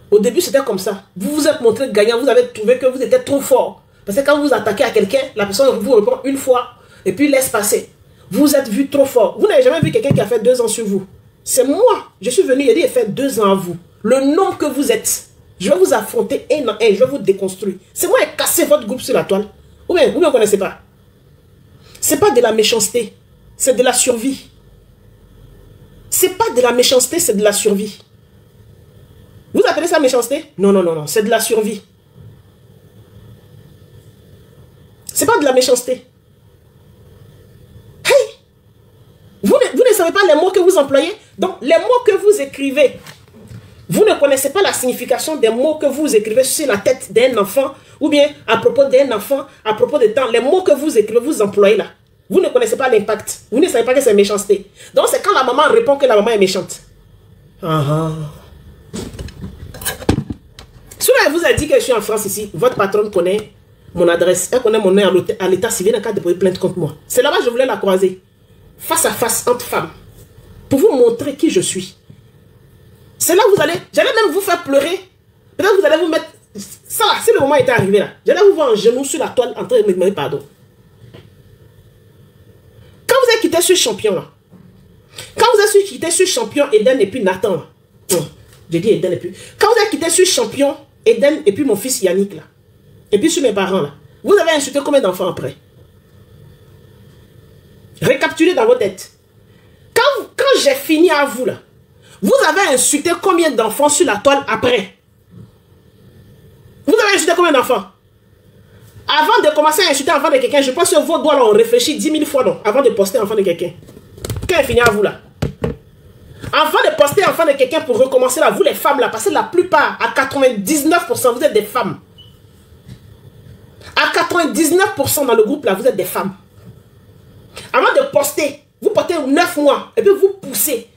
Au début, c'était comme ça. Vous vous êtes montré gagnant. Vous avez trouvé que vous étiez trop fort. Parce que quand vous attaquez à quelqu'un, la personne vous répond une fois et puis laisse passer. Vous êtes vu trop fort. Vous n'avez jamais vu quelqu'un qui a fait 2 ans sur vous. C'est moi. Je suis venu, il a dit, il fait 2 ans à vous. Le nom que vous êtes. Je vais vous affronter un en un, je vais vous déconstruire. C'est moi qui ai cassé votre groupe sur la toile. Ou bien vous ne connaissez pas. Ce n'est pas de la méchanceté, c'est de la survie. Ce n'est pas de la méchanceté, c'est de la survie. Vous appelez ça méchanceté? Non, non, non, non, c'est de la survie. Ce n'est pas de la méchanceté. Hey! Vous ne savez pas les mots que vous employez? Donc, les mots que vous écrivez, vous ne connaissez pas la signification des mots que vous écrivez sur la tête d'un enfant ou bien à propos d'un enfant, à propos de temps. Les mots que vous écrivez, vous employez là. Vous ne connaissez pas l'impact. Vous ne savez pas que c'est méchanceté. Donc c'est quand la maman répond que la maman est méchante. Si elle vous a dit que je suis en France ici, votre patronne connaît mon adresse. Elle connaît mon nom à l'état civil en cas de déposer plainte contre moi. C'est là-bas que je voulais la croiser. Face à face, entre femmes. Pour vous montrer qui je suis. C'est là que vous allez, j'allais même vous faire pleurer. Peut-être que vous allez vous mettre, ça là, si le moment était arrivé là, j'allais vous voir en genoux sur la toile en train de me demander pardon. Quand vous avez quitté ce champion là, quand vous avez quitté ce champion Eden et puis Nathan là, j'ai dit Eden et puis, quand vous avez quitté ce champion Eden et puis mon fils Yannick là, et puis sur mes parents là, vous avez insulté combien d'enfants après? Récapitulez dans votre tête. Quand j'ai fini à vous là, vous avez insulté combien d'enfants sur la toile après? Vous avez insulté combien d'enfants? Avant de commencer à insulter l'enfant de quelqu'un, je pense que vos doigts là ont réfléchi 10 000 fois non, avant de poster l'enfant de quelqu'un. Quand il finit à vous là. Avant de poster l'enfant de quelqu'un pour recommencer là, vous les femmes là, parce que la plupart, à 99%, vous êtes des femmes. À 99% dans le groupe là, vous êtes des femmes. Avant de poster, vous portez 9 mois, et puis vous poussez.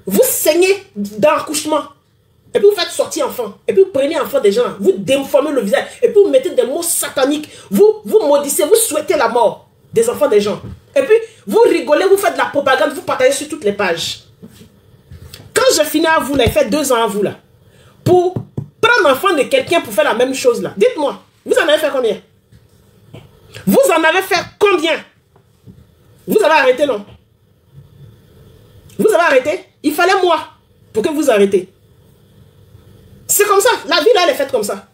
Vous saignez dans l'accouchement. Et puis vous faites sortir enfant. Et puis vous prenez enfant des gens. Vous déformez le visage. Et puis vous mettez des mots sataniques. Vous maudissez, vous souhaitez la mort des enfants des gens. Et puis vous rigolez, vous faites de la propagande, vous partagez sur toutes les pages. Quand je finis à vous là, il fait 2 ans à vous là, pour prendre l'enfant de quelqu'un pour faire la même chose là, dites-moi, vous en avez fait combien? Vous en avez fait combien? Vous avez arrêté, non? Vous avez arrêté? Il fallait moi pour que vous arrêtez. C'est comme ça. La vie, là, elle est faite comme ça.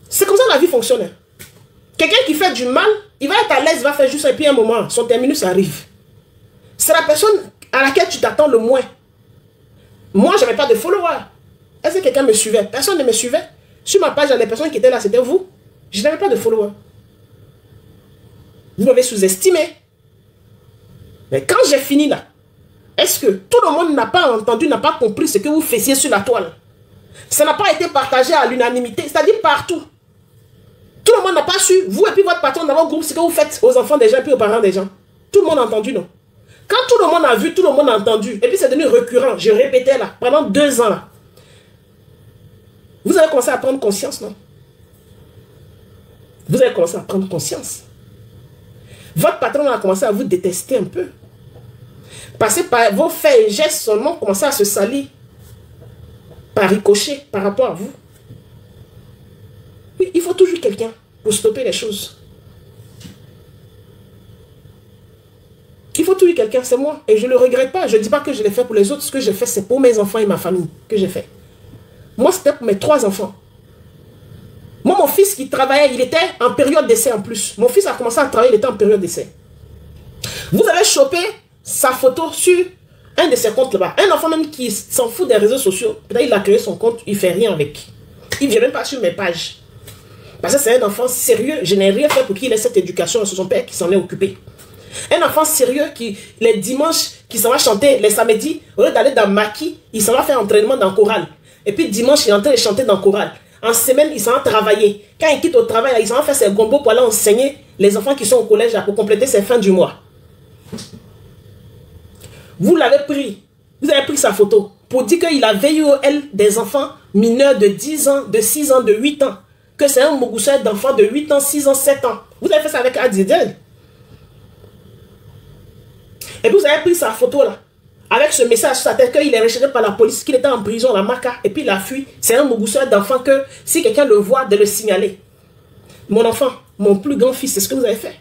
C'est comme ça que la vie fonctionne. Quelqu'un qui fait du mal, il va être à l'aise, il va faire juste, et puis un moment, son terminus arrive. C'est la personne à laquelle tu t'attends le moins. Moi, je n'avais pas de followers. Est-ce que quelqu'un me suivait? Personne ne me suivait. Sur ma page, il y a des personnes qui étaient là, c'était vous. Je n'avais pas de followers. Vous m'avez sous-estimé. Mais quand j'ai fini là, est-ce que tout le monde n'a pas entendu, n'a pas compris ce que vous faisiez sur la toile? Ça n'a pas été partagé à l'unanimité, c'est-à-dire partout. Tout le monde n'a pas su, vous et puis votre patron dans votre groupe, ce que vous faites aux enfants des gens et puis aux parents des gens. Tout le monde a entendu, non? Quand tout le monde a vu, tout le monde a entendu, et puis c'est devenu récurrent, je répétais là, pendant 2 ans là. Vous avez commencé à prendre conscience, non? Vous avez commencé à prendre conscience. Votre patron a commencé à vous détester un peu. Parce que par vos faits et gestes seulement commencé à se salir par ricochet par rapport à vous. Oui, il faut toujours quelqu'un pour stopper les choses. Il faut toujours quelqu'un, c'est moi. Et je ne le regrette pas. Je ne dis pas que je l'ai fait pour les autres. Ce que j'ai fait, c'est pour mes enfants et ma famille que j'ai fait. Moi, c'était pour mes 3 enfants. Moi, mon fils qui travaillait, il était en période d'essai en plus. Mon fils a commencé à travailler, il était en période d'essai. Vous avez chopé sa photo sur un de ses comptes là-bas. Un enfant même qui s'en fout des réseaux sociaux. Peut-être il a créé son compte, il ne fait rien avec. Il ne vient même pas sur mes pages. Parce que c'est un enfant sérieux. Je n'ai rien fait pour qu'il ait cette éducation. C'est son père qui s'en est occupé. Un enfant sérieux qui, les dimanches, qui s'en va chanter, les samedis, au lieu d'aller dans Maki, il s'en va faire entraînement dans chorale. Et puis dimanche, il est en train de chanter dans chorale. En semaine, il s'en va travailler. Quand il quitte au travail, il s'en va faire ses gombos pour aller enseigner les enfants qui sont au collège là, pour compléter ses fins du mois. Vous l'avez pris. Vous avez pris sa photo pour dire qu'il a VIOL des enfants mineurs de 10 ans, de 6 ans, de 8 ans. Que c'est un mogousseur d'enfants de 8 ans, 6 ans, 7 ans. Vous avez fait ça avec Adidel. Et puis vous avez pris sa photo là. Avec ce message sur sa tête qu'il est recherché par la police, qu'il était en prison, la Maca, et puis il a fui. C'est un mogousseur d'enfant que si quelqu'un le voit, de le signaler. Mon enfant, mon plus grand fils, c'est ce que vous avez fait.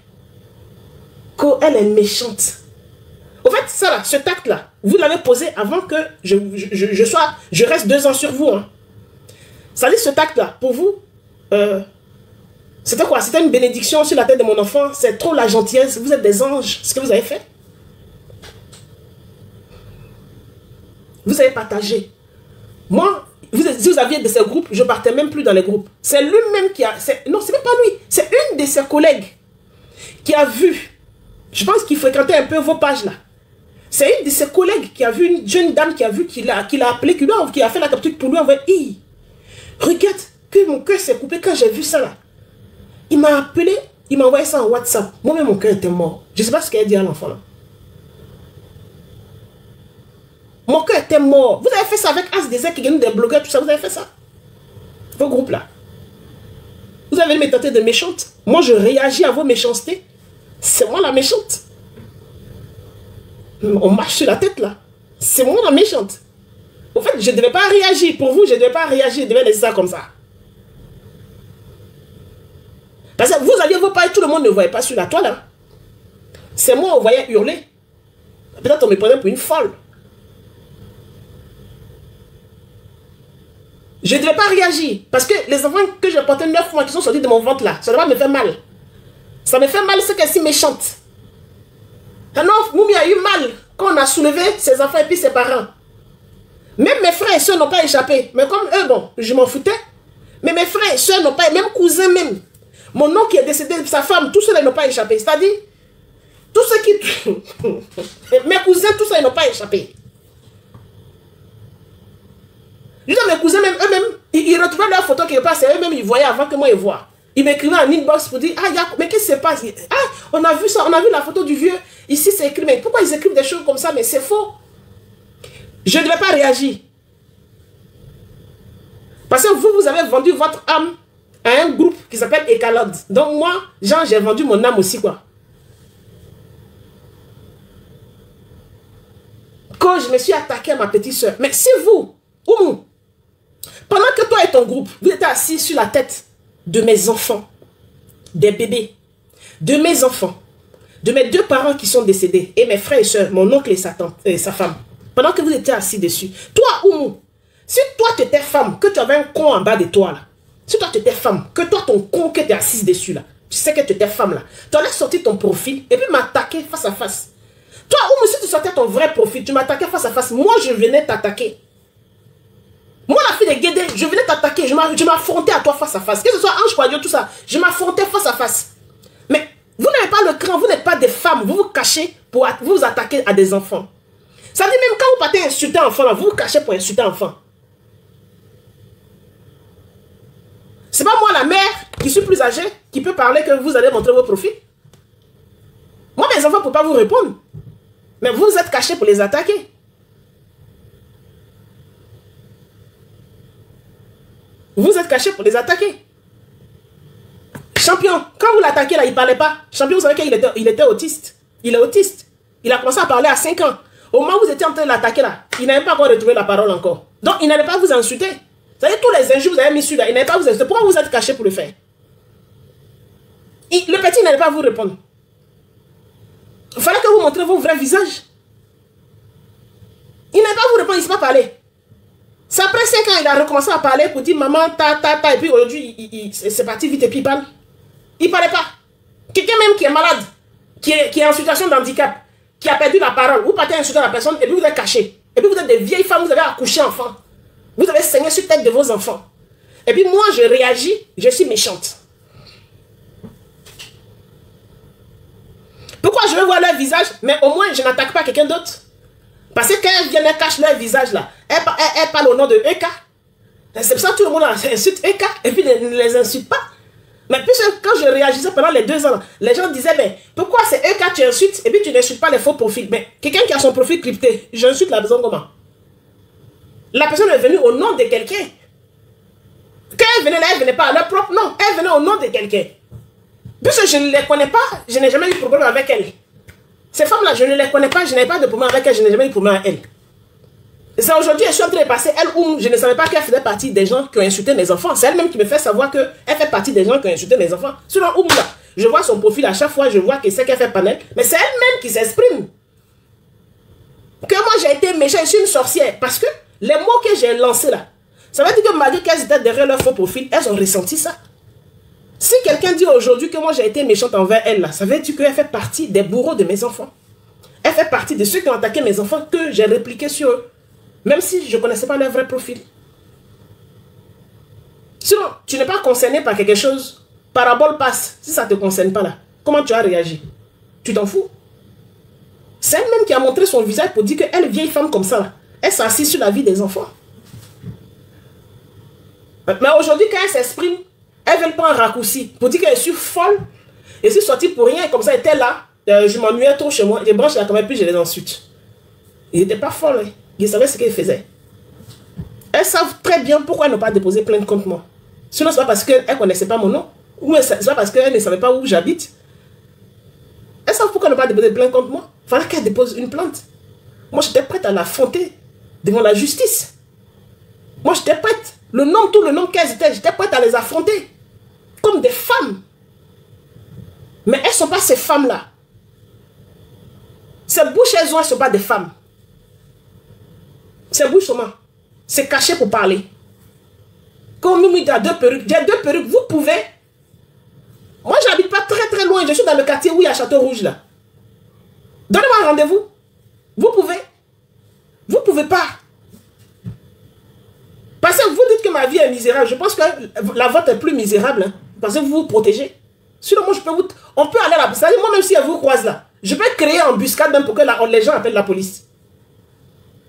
Qu'elle est méchante. Au fait, ça là, ce tact là, vous l'avez posé avant que je reste 2 ans sur vous. Hein. Ça dit ce tact là, pour vous, c'était quoi? C'était une bénédiction sur la tête de mon enfant. C'est trop la gentillesse. Vous êtes des anges. Ce que vous avez fait. Vous avez partagé. Moi, si vous aviez de ces groupes, je ne partais même plus dans les groupes. C'est lui-même qui a... Non, ce n'est pas lui. C'est une de ses collègues qui a vu. Je pense qu'il fréquentait un peu vos pages là. C'est une de ses collègues qui a vu une jeune dame qui a vu, qui l'a appelé, qui a fait la capture pour lui envoyer. Regarde que mon cœur s'est coupé quand j'ai vu ça là. Il m'a appelé, il m'a envoyé ça en WhatsApp. Moi-même, mon cœur était mort. Je ne sais pas ce qu'elle dit à l'enfant là. Mon cœur était mort. Vous avez fait ça avec As Désert qui gagne des blogueurs, tout ça. Vous avez fait ça. Vos groupes là. Vous avez me traiter de méchante. Moi, je réagis à vos méchancetés. C'est moi la méchante. On marche sur la tête là. C'est moi la méchante. En fait, je ne devais pas réagir. Pour vous, je ne devais pas réagir. Je devais laisser ça comme ça. Parce que vous aviez vos pailles, tout le monde ne voyait pas sur la toile. Hein. C'est moi, on voyait hurler. Peut-être on me prenait pour une folle. Je ne devais pas réagir. Parce que les enfants que j'ai portés 9 mois qui sont sortis de mon ventre là, ça doit me faire mal. Ça me fait mal, c'est qu'elle est si méchante. Ah non, Moumi a eu mal quand on a soulevé ses enfants et puis ses parents. Même mes frères et soeurs n'ont pas échappé. Mais comme eux, bon, je m'en foutais. Mais mes frères et soeurs n'ont pas, même cousins même. Mon oncle qui est décédé, sa femme, tous ceux-là n'ont pas échappé. C'est-à-dire, tous ceux qui... mes cousins, tous ça, ils n'ont pas échappé. Je dis à mes cousins, même eux-mêmes, ils retrouvaient leur photo quelque part, c'est eux-mêmes, ils voyaient avant que moi, ils voient. Ils m'écrivaient en inbox pour dire, ah, mais qu'est-ce qui se passe? Ah, on a vu ça, on a vu la photo du vieux. Ici, c'est écrit, mais pourquoi ils écrivent des choses comme ça? Mais c'est faux. Je ne devais pas réagir. Parce que vous avez vendu votre âme à un groupe qui s'appelle Ecalode. Donc moi, Jean, j'ai vendu mon âme aussi, quoi. Quand je me suis attaqué à ma petite soeur. Mais si vous, Oumou, pendant que toi et ton groupe, vous êtes assis sur la tête de mes enfants, des bébés, de mes enfants, de mes 2 parents qui sont décédés, et mes frères et soeurs, mon oncle et sa tante, et sa femme, pendant que vous étiez assis dessus, toi, Oumou, si toi tu étais femme, que tu avais un con en bas de toi là, si toi tu étais femme, que toi ton con que tu es assise dessus là, tu sais que tu étais femme là, tu allais sortir ton profil et puis m'attaquer face à face. Toi, Oumou, si tu sortais ton vrai profil, tu m'attaquais face à face, moi je venais t'attaquer. Moi, la fille de Guédé, je venais t'attaquer, je m'affrontais à toi face à face. Que ce soit Ange Quadio, tout ça, je m'affrontais face à face. Mais vous n'avez pas le cran, vous n'êtes pas des femmes, vous vous cachez pour vous attaquer à des enfants. Ça dit même quand vous partez insulter un enfant, là, vous vous cachez pour insulter un enfant. C'est pas moi la mère qui suis plus âgée qui peut parler que vous allez montrer vos profils. Moi, mes enfants ne peuvent pas vous répondre. Mais vous êtes cachés pour les attaquer. Vous êtes cachés pour les attaquer. Champion, quand vous l'attaquez là, il ne parlait pas. Champion, vous savez qu'il était autiste. Il est autiste. Il a commencé à parler à 5 ans. Au moment où vous étiez en train de l'attaquer là, il n'avait pas encore retrouvé la parole encore. Donc, il n'allait pas vous insulter. Vous savez, tous les injures que vous avez mis sur là, il n'allait pas vous insulter. Pourquoi vous êtes cachés pour le faire? Le petit n'allait pas vous répondre. Il fallait que vous montrez vos vrais visages. Il n'allait pas vous répondre, il ne sait pas parler. C'est après 5 ans, il a recommencé à parler pour dire maman, ta, et puis aujourd'hui, c'est parti vite et puis il parle. Il ne parlait pas. Quelqu'un même qui est malade, qui est en situation de handicap, qui a perdu la parole, vous partez insulter la personne et puis vous êtes caché. Et puis vous êtes des vieilles femmes, vous avez accouché enfant. Vous avez saigné sur la tête de vos enfants. Et puis moi, je réagis, je suis méchante. Pourquoi je veux voir leur visage, mais au moins je n'attaque pas quelqu'un d'autre? Parce que quand elles viennent, elles cachent leur visage là. Elles parlent au nom de Eka. C'est pour ça que tout le monde insulte Eka et puis ne les insulte pas. Mais puis quand je réagissais pendant les 2 ans, les gens disaient, mais pourquoi c'est Eka tu insultes et puis tu n'insultes pas les faux profils? Mais quelqu'un qui a son profil crypté, j'insulte la personne comment? La personne est venue au nom de quelqu'un. Quand elle venait là, elle ne venait pas à leur propre nom. Elle venait au nom de quelqu'un. Puisque je ne les connais pas, je n'ai jamais eu de problème avec elles. Ces femmes-là, je ne les connais pas, je n'ai pas de problème avec elles, je n'ai jamais eu de problème avec elles. C'est aujourd'hui, je suis en train de passer, elle ou je ne savais pas qu'elle faisait partie des gens qui ont insulté mes enfants. C'est elle-même qui me fait savoir qu'elle fait partie des gens qui ont insulté mes enfants. Sinon, Oumla, je vois son profil à chaque fois, je vois que c'est qu'elle fait panel, mais c'est elle-même qui s'exprime. Que moi, j'ai été méchante, je suis une sorcière. Parce que les mots que j'ai lancés là, ça veut dire que malgré qu'elles étaient derrière leur faux profil, elles ont ressenti ça. Si quelqu'un dit aujourd'hui que moi j'ai été méchante envers elle, là, ça veut dire qu'elle fait partie des bourreaux de mes enfants. Elle fait partie de ceux qui ont attaqué mes enfants que j'ai répliqué sur eux. Même si je ne connaissais pas leur vrai profil. Sinon, tu n'es pas concerné par quelque chose. Parabole passe. Si ça ne te concerne pas là, comment tu as réagi? Tu t'en fous? C'est elle-même qui a montré son visage pour dire qu'elle, vieille femme comme ça, là, elle s'assied sur la vie des enfants. Mais aujourd'hui, quand elle s'exprime, elle veut prendre un raccourci pour dire que je suis folle. Je suis sortie pour rien. Comme ça, elle était là. Je m'ennuyais trop chez moi. Je branche la caméra puis je les insulte. Ils n'étaient pas folles. Hein. Ils savaient ce qu'ils faisaient. Elles savent très bien pourquoi elles n'ont pas déposé plainte contre moi. Sinon, ce n'est pas parce qu'elles ne connaissaient pas mon nom. Ou ce n'est pas parce qu'elles ne savaient pas où j'habite. Elles savent pourquoi elles n'ont pas déposé plainte contre moi. Il fallait qu'elles déposent une plainte. Moi, j'étais prête à l'affronter devant la justice. Moi, j'étais prête. Tout le nom qu'elles étaient, j'étais prête à les affronter. Comme des femmes. Mais elles ne sont pas ces femmes-là. Ces bouches, elles ne sont pas des femmes. Ces bouches, c'est caché pour parler. Comme nous, il y a 2 perruques. J'ai 2 perruques, vous pouvez. Moi, je n'habite pas très très loin. Je suis dans le quartier où il y a Château-Rouge là. Donnez-moi un rendez-vous. Vous pouvez. Vous ne pouvez pas. Parce que vous dites que ma vie est misérable. Je pense que la vôtre est plus misérable. Hein, parce que vous vous protégez. Sinon, moi, je peux vous... On peut aller là. Vous savez, moi, même si elle vous croise là, je peux créer une embuscade même pour que les gens appellent la police.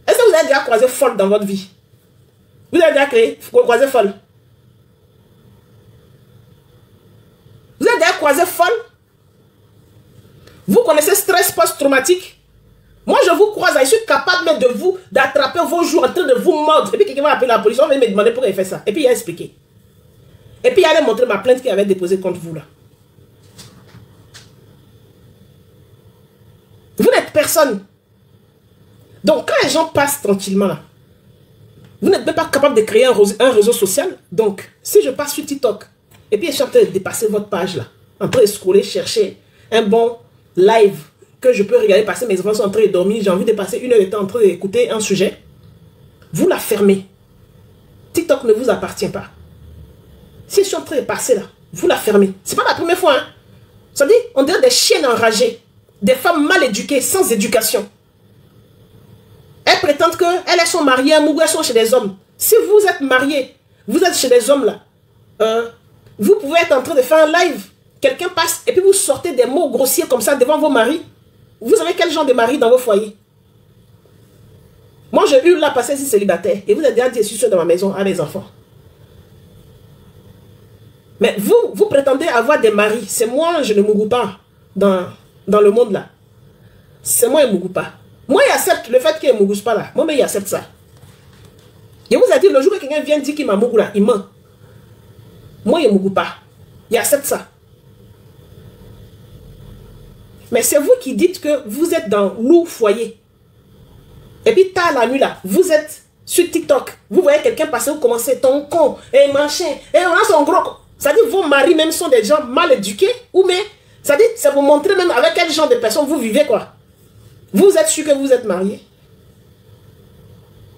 Est-ce que vous avez déjà croisé folle dans votre vie? Vous avez déjà croisé folle? Vous avez déjà croisé folle? Vous connaissez stress post-traumatique? Moi, je vous croise, je suis capable même de vous, d'attraper vos jours en train de vous mordre. Et puis quelqu'un va appeler la police, on va me demander pourquoi il fait ça. Et puis il a expliqué. Et puis il allait montrer ma plainte qu'il avait déposée contre vous là. Vous n'êtes personne. Donc quand les gens passent tranquillement là, vous n'êtes même pas capable de créer un réseau social. Donc si je passe sur TikTok, et puis je suis en train de dépasser votre page là, en train de scroller, chercher un bon live que je peux regarder passer, mes enfants sont en train de dormir, j'ai envie de passer 1 heure de temps en train d'écouter un sujet, vous la fermez. TikTok ne vous appartient pas. Si je suis en train de passer là, vous la fermez. C'est pas la première fois. Hein. Ça dit, on dirait des chiennes enragées, des femmes mal éduquées, sans éducation. Elles prétendent qu'elles sont mariées ou elles sont chez des hommes. Si vous êtes marié, vous êtes chez des hommes là, vous pouvez être en train de faire un live. Quelqu'un passe et puis vous sortez des mots grossiers comme ça devant vos maris. Vous avez quel genre de mari dans vos foyers? Moi, j'ai eu là passer ici célibataire. Et vous avez déjà dit, je suis seul dans ma maison à mes enfants. Mais vous prétendez avoir des maris. C'est moi, je ne m'oublie pas dans le monde là. C'est moi, je ne m'oublie pas. Moi, il accepte le fait qu'il ne m'oublie pas là. Moi, mais il accepte ça. Je vous ai dit, le jour que quelqu'un vient dire qu'il m'a m'oublie là, il ment. Moi, il ne m'oublie pas. Il accepte ça. Mais c'est vous qui dites que vous êtes dans lourd foyer. Et puis, tard la nuit là, vous êtes sur TikTok. Vous voyez quelqu'un passer, vous commencez ton con, et machin, et on a son gros. Ça dit, vos maris même sont des gens mal éduqués, ou mais, ça dit, c'est pour montrer même avec quel genre de personnes vous vivez quoi. Vous êtes sûr que vous êtes marié.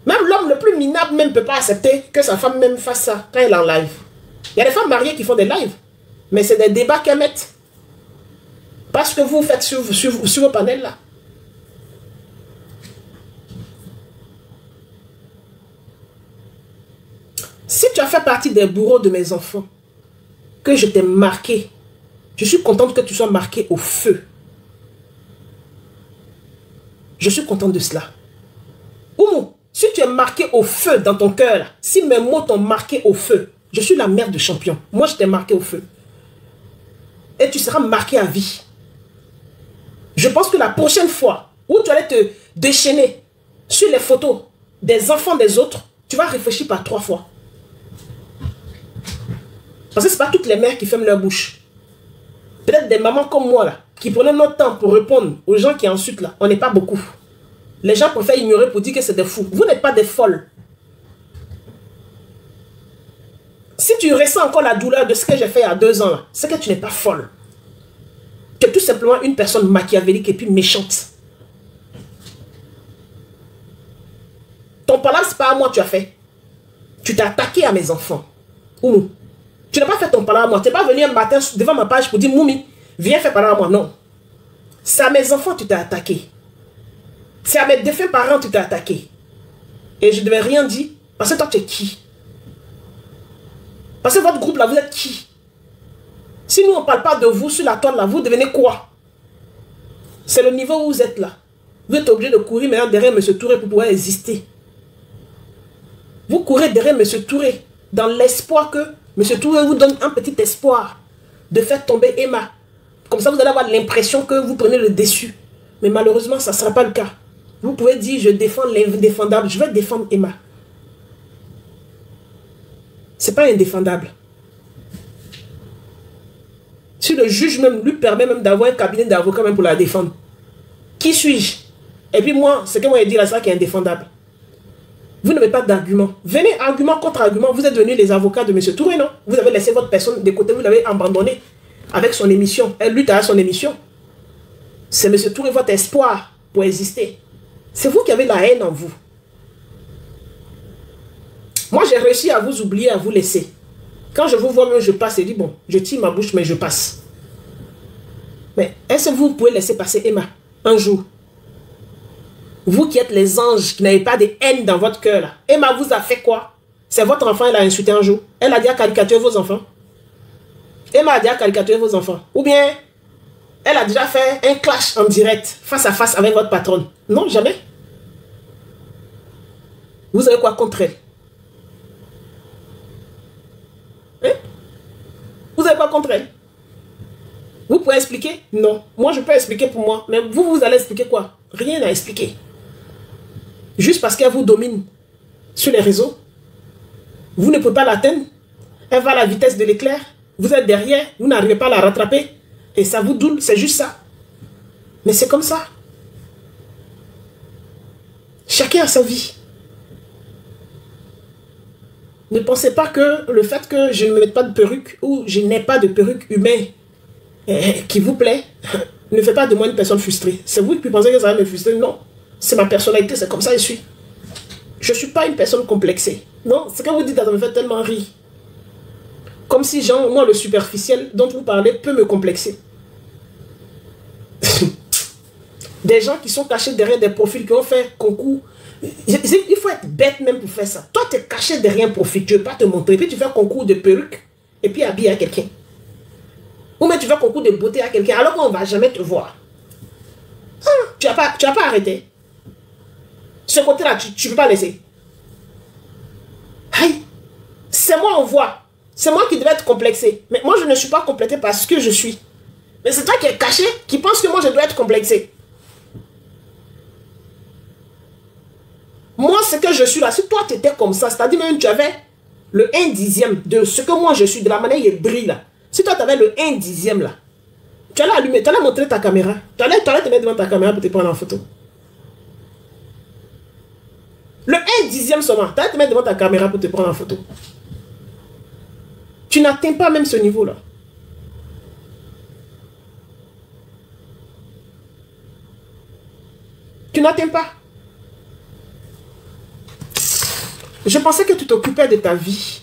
Même l'homme le plus minable même ne peut pas accepter que sa femme même fasse ça quand elle est en live. Il y a des femmes mariées qui font des lives, mais c'est des débats qu'elles mettent. Parce que vous faites sur vos panels là. Si tu as fait partie des bourreaux de mes enfants, que je t'ai marqué, je suis contente que tu sois marqué au feu. Je suis contente de cela. Oumou, si tu es marqué au feu dans ton cœur, si mes mots t'ont marqué au feu, je suis la mère de champion. Moi, je t'ai marqué au feu. Et tu seras marqué à vie. Je pense que la prochaine fois où tu allais te déchaîner sur les photos des enfants des autres, tu vas réfléchir par 3 fois. Parce que ce n'est pas toutes les mères qui ferment leur bouche. Peut-être des mamans comme moi, là, qui prenaient notre temps pour répondre aux gens qui ensuite, là, on n'est pas beaucoup. Les gens préfèrent ignorer pour dire que c'est des fous. Vous n'êtes pas des folles. Si tu ressens encore la douleur de ce que j'ai fait il y a 2 ans, c'est que tu n'es pas folle. Tu es tout simplement une personne machiavélique et puis méchante. Ton palabre, ce n'est pas à moi que tu as fait. Tu t'es attaqué à mes enfants. Oumou. Tu n'as pas fait ton palabre à moi. Tu n'es pas venu un matin devant ma page pour dire, Moumi, viens faire palabre à moi. Non. C'est à mes enfants que tu t'es attaqué. C'est à mes défunts parents que tu t'es attaqué. Et je ne devais rien dire. Parce que toi, tu es qui? Parce que votre groupe là, vous êtes qui? Si nous, on ne parle pas de vous sur la toile là, vous devenez quoi? C'est le niveau où vous êtes là. Vous êtes obligé de courir maintenant derrière M. Touré pour pouvoir exister. Vous courez derrière M. Touré dans l'espoir que M. Touré vous donne un petit espoir de faire tomber Emma. Comme ça, vous allez avoir l'impression que vous prenez le dessus. Mais malheureusement, ça ne sera pas le cas. Vous pouvez dire, je défends l'indéfendable. Je vais défendre Emma. Ce n'est pas indéfendable. Si le juge même lui permet même d'avoir un cabinet d'avocats même pour la défendre, qui suis-je? Et puis moi, ce que moi je dis là, c'est ça qui est indéfendable. Vous n'avez pas d'argument. Venez, argument contre argument, vous êtes devenus les avocats de M. Touré, non? Vous avez laissé votre personne de côté, vous l'avez abandonné avec son émission. Elle lutte à son émission. C'est M. Touré votre espoir pour exister. C'est vous qui avez la haine en vous. Moi, j'ai réussi à vous oublier, à vous laisser. Quand je vous vois, même je passe et dis, bon, je tire ma bouche, mais je passe. Mais est-ce que vous pouvez laisser passer Emma un jour? Vous qui êtes les anges, qui n'avez pas de haine dans votre cœur, là. Emma vous a fait quoi? C'est votre enfant, elle a insulté un jour. Elle a dit à caricaturer vos enfants. Emma a dit à caricaturer vos enfants. Ou bien, elle a déjà fait un clash en direct, face à face avec votre patronne. Non, jamais. Vous avez quoi contre elle? Hein? Vous avez quoi contre elle? Vous pouvez expliquer? Non. Moi, je peux expliquer pour moi. Mais vous, vous allez expliquer quoi? Rien à expliquer. Juste parce qu'elle vous domine sur les réseaux. Vous ne pouvez pas l'atteindre. Elle va à la vitesse de l'éclair. Vous êtes derrière. Vous n'arrivez pas à la rattraper. Et ça vous doule. C'est juste ça. Mais c'est comme ça. Chacun a sa vie. Ne pensez pas que le fait que je ne me mette pas de perruque ou je n'ai pas de perruque humaine qui vous plaît ne fait pas de moi une personne frustrée. C'est vous qui pensez que ça va me frustrer. Non. C'est ma personnalité. C'est comme ça que je suis. Je ne suis pas une personne complexée. Non. Ce que vous dites, ça me fait tellement rire. Comme si, genre, moi, le superficiel dont vous parlez peut me complexer. Des gens qui sont cachés derrière des profils qui ont fait concours. Il faut être bête même pour faire ça. Toi, tu es caché derrière un profil, tu ne veux pas te montrer. Puis tu fais concours de perruque et puis habiller à quelqu'un. Ou même tu fais concours de beauté à quelqu'un alors qu'on ne va jamais te voir. Ah, tu n'as pas arrêté. Ce côté-là, tu ne peux pas laisser. Aïe, c'est moi on voit. C'est moi qui devais être complexé. Mais moi, je ne suis pas complexé parce que je suis. Mais c'est toi qui es caché, qui pense que moi, je dois être complexé. Moi, ce que je suis là, si toi, tu étais comme ça, c'est-à-dire même tu avais le 1/10 de ce que moi, je suis, de la manière il brille là. Si toi, tu avais le 1/10 là, tu allais allumer, tu allais montrer ta caméra. Tu allais te mettre devant ta caméra pour te prendre en photo. Le 1/10 seulement, tu allais te mettre devant ta caméra pour te prendre en photo. Tu n'atteins pas même ce niveau-là. Tu n'atteins pas. Je pensais que tu t'occupais de ta vie.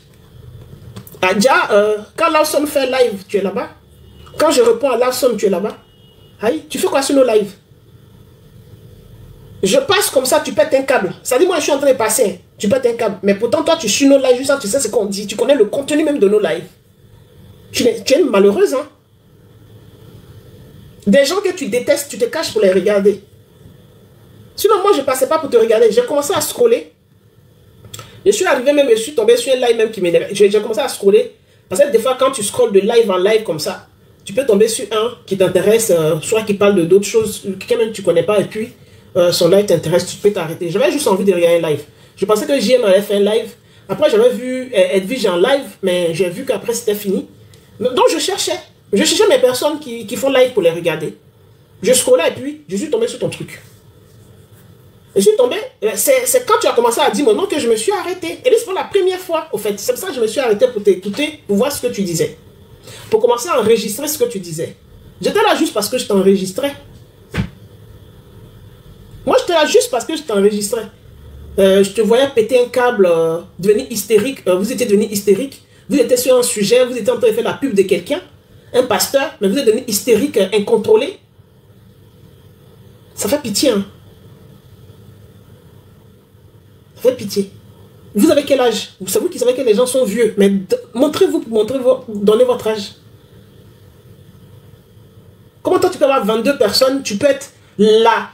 Ah, déjà, quand Lawson fait live, tu es là-bas. Quand je réponds à Lawson, tu es là-bas. Aïe, tu fais quoi sur nos lives? Je passe comme ça, tu pètes un câble. Ça dit, moi, je suis en train de passer. Tu pètes un câble. Mais pourtant, toi, tu suis nos lives, juste ça, tu sais ce qu'on dit. Tu connais le contenu même de nos lives. Tu es une malheureuse, hein? Des gens que tu détestes, tu te caches pour les regarder. Sinon, moi, je ne passais pas pour te regarder. J'ai commencé à scroller. Je suis arrivé même, je suis tombé sur un live même qui m'énerve. J'ai commencé à scroller. Parce que des fois, quand tu scrolles de live en live comme ça, tu peux tomber sur un qui t'intéresse, soit qui parle d'autres choses, quelqu'un même que tu ne connais pas, et puis son live t'intéresse, tu peux t'arrêter. J'avais juste envie de regarder un live. Je pensais que JM avait fait un live. Après, j'avais vu Edwige en live, mais j'ai vu qu'après, c'était fini. Donc, je cherchais. Je cherchais mes personnes qui font live pour les regarder. Je scrollais et puis, je suis tombé sur ton truc. Je suis tombé, c'est quand tu as commencé à dire mon nom que je me suis arrêté. Et c'est pour la première fois, au fait. C'est pour ça que je me suis arrêté pour t'écouter, pour voir ce que tu disais. Pour commencer à enregistrer ce que tu disais. J'étais là juste parce que je t'enregistrais. Moi, j'étais là juste parce que je t'enregistrais. Je te voyais péter un câble, devenir hystérique. Vous étiez devenu hystérique. Vous étiez sur un sujet, vous étiez en train de faire la pub de quelqu'un, un pasteur, mais vous êtes devenu hystérique, incontrôlé. Ça fait pitié, hein. Ça fait pitié. Vous avez quel âge? Vous savez qui savez que les gens sont vieux, mais montrez-vous, donnez votre âge. Comment toi tu peux avoir 22 personnes, tu peux être la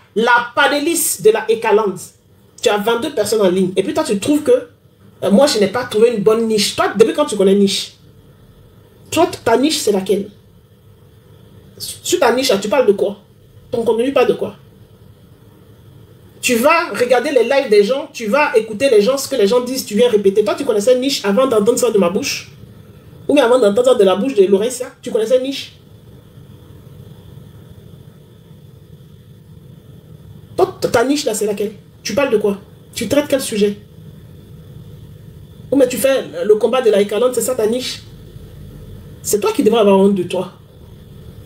panéliste de la Ekaland. Tu as 22 personnes en ligne. Et puis toi tu trouves que moi je n'ai pas trouvé une bonne niche. Toi, depuis quand tu connais niche? Toi, ta niche c'est laquelle? Sur ta niche, tu parles de quoi? Ton contenu parle de quoi? Tu vas regarder les lives des gens, tu vas écouter les gens, ce que les gens disent, tu viens répéter. Toi, tu connaissais niche avant d'entendre ça de ma bouche? Ou bien avant d'entendre ça de la bouche de Laurence, tu connaissais niche? Toi, ta niche là, c'est laquelle? Tu parles de quoi? Tu traites quel sujet? Ou bien tu fais le combat de la Ekaland, c'est ça ta niche? C'est toi qui devrais avoir honte de toi.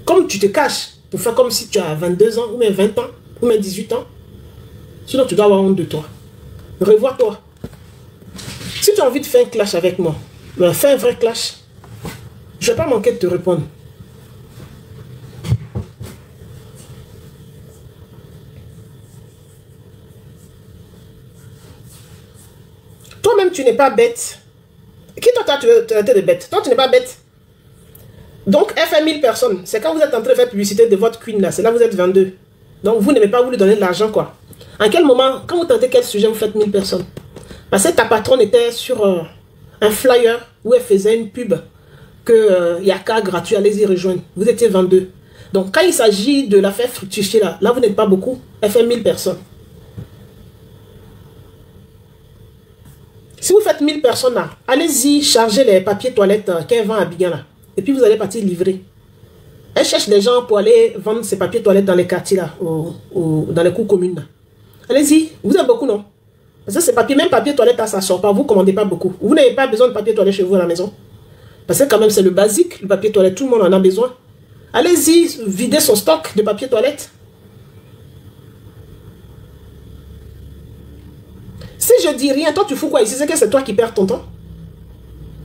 Comme tu te caches pour faire comme si tu as 22 ans, ou même 20 ans, ou même 18 ans. Sinon, tu dois avoir honte de toi. Revois-toi. Si tu as envie de faire un clash avec moi, ben fais un vrai clash. Je ne vais pas manquer de te répondre. Toi-même, tu n'es pas bête. Qui toi, tu es de bête? Toi, tu n'es pas bête. Donc, elle fait 1000 personnes. C'est quand vous êtes en train de faire publicité de votre queen là. C'est là que vous êtes 22. Donc, vous n'aimez pas vous lui donner de l'argent, quoi. En quel moment, quand vous tentez quel sujet, vous faites 1000 personnes? Parce que ta patronne était sur un flyer où elle faisait une pub que Yaka gratuit, allez-y rejoindre. Vous étiez 22. Donc, quand il s'agit de la faire fructifier là, là, vous n'êtes pas beaucoup. Elle fait 1000 personnes. Si vous faites 1000 personnes là, allez-y charger les papiers toilettes qu'elle vend à Abidjan là. Et puis vous allez partir livrer. Elle cherche des gens pour aller vendre ces papiers toilettes dans les quartiers là, dans les cours communes là. Allez-y, vous avez beaucoup non? Parce que ces papiers, même papier toilette là, ça sort pas, vous ne commandez pas beaucoup. Vous n'avez pas besoin de papier toilette chez vous à la maison. Parce que quand même c'est le basique, le papier toilette, tout le monde en a besoin. Allez-y, videz son stock de papier toilette. Si je dis rien, toi tu fous quoi ici? C'est que c'est toi qui perds ton temps.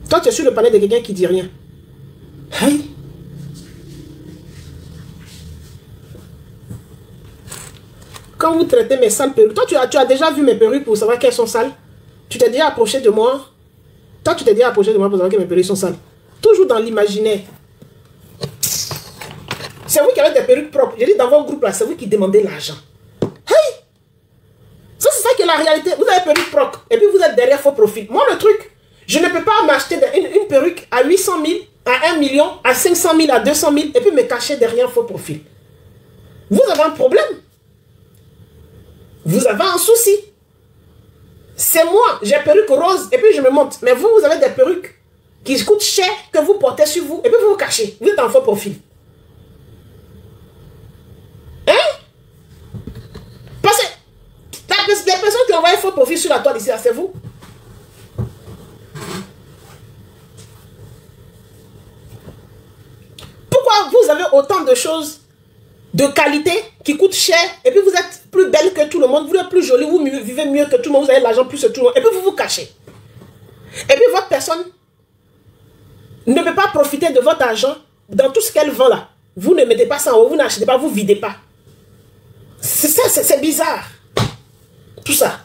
Toi tu es sur le palais de quelqu'un qui dit rien. Hey. Quand vous traitez mes sales perruques, toi tu as déjà vu mes perruques pour savoir qu'elles sont sales. Tu t'es déjà approché de moi. Toi tu t'es déjà approché de moi pour savoir que mes perruques sont sales. Toujours dans l'imaginaire. C'est vous qui avez des perruques propres. J'ai dit dans votre groupe là, c'est vous qui demandez l'argent. Hey! Ça, c'est ça qui est la réalité. Vous avez perruque propre. Et puis vous êtes derrière faux profil. Moi, le truc, je ne peux pas m'acheter une perruque à 800 000, à 1 million, à 500 000, à 200 000, et puis me cacher derrière faux profil. Vous avez un problème. Vous avez un souci. C'est moi, j'ai perruque rose, et puis je me monte. Mais vous, vous avez des perruques qui coûtent cher, que vous portez sur vous, et puis vous vous cachez. Vous êtes en faux profil. Les personnes qui envoient un faux profil sur la toile ici, c'est vous. Pourquoi vous avez autant de choses de qualité qui coûtent cher et puis vous êtes plus belle que tout le monde, vous êtes plus jolie, vous vivez mieux que tout le monde, vous avez l'argent plus que tout le monde et puis vous vous cachez. Et puis votre personne ne peut pas profiter de votre argent dans tout ce qu'elle vend là. Vous ne mettez pas ça en haut, vous n'achetez pas, vous ne videz pas. C'est ça, c'est bizarre. Tout ça.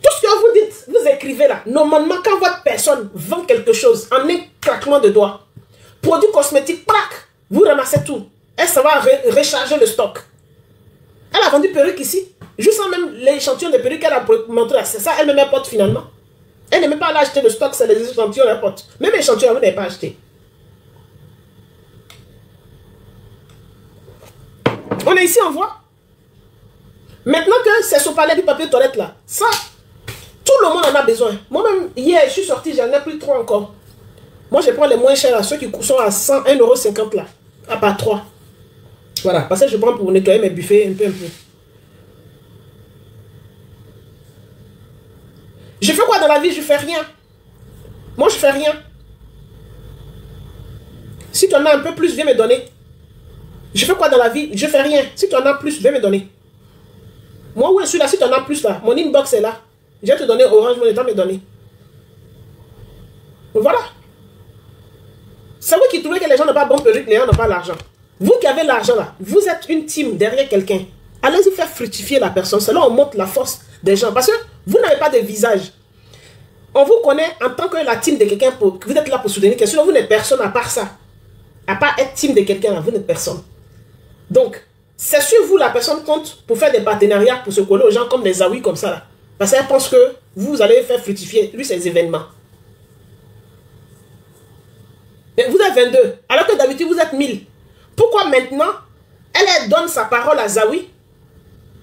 Tout ce que vous dites, vous écrivez là. Normalement, quand votre personne vend quelque chose en un claquement de doigts, produit cosmétique, prac, vous ramassez tout. Elle s'en va recharger le stock. Elle a vendu perruque ici. Juste sans même l'échantillon de perruque qu'elle a montré. C'est ça, elle me porte finalement. Elle ne même pas acheter le stock, c'est les échantillons qu'elle porte. Même l'échantillon, vous n'avez pas acheté. On est ici, on voit. Maintenant que c'est ce palais du papier toilette là, ça, tout le monde en a besoin. Moi-même, hier, je suis sorti, j'en ai plus 3 encore. Moi, je prends les moins chers, là, ceux qui sont à 101,50 € là, à part 3. Voilà, parce que je prends pour nettoyer mes buffets un peu. Je fais quoi dans la vie? Je fais rien. Moi, je fais rien. Si tu en as un peu plus, viens me donner. Je fais quoi dans la vie? Je fais rien. Si tu en as plus, viens me donner. Moi, où je suis là, si tu en as plus là, mon inbox est là. Je vais te donner Orange, mon état me donner. Voilà. C'est vous qui trouvez que les gens n'ont pas bon perruque, les gens n'ont pas l'argent. Vous qui avez l'argent là, vous êtes une team derrière quelqu'un. Allez-y faire fructifier la personne. C'est là on montre la force des gens. Parce que vous n'avez pas de visage. On vous connaît en tant que la team de quelqu'un. Vous êtes là pour soutenir quelqu'un. Sinon, vous n'êtes personne à part ça. À part être team de quelqu'un, vous n'êtes personne. Donc, c'est sur vous la personne compte pour faire des partenariats, pour se coller aux gens comme des Zawi comme ça là. Parce qu'elle pense que vous allez faire fructifier lui ces événements. Mais vous êtes 22, alors que d'habitude vous êtes 1000. Pourquoi maintenant, elle donne sa parole à Zawi?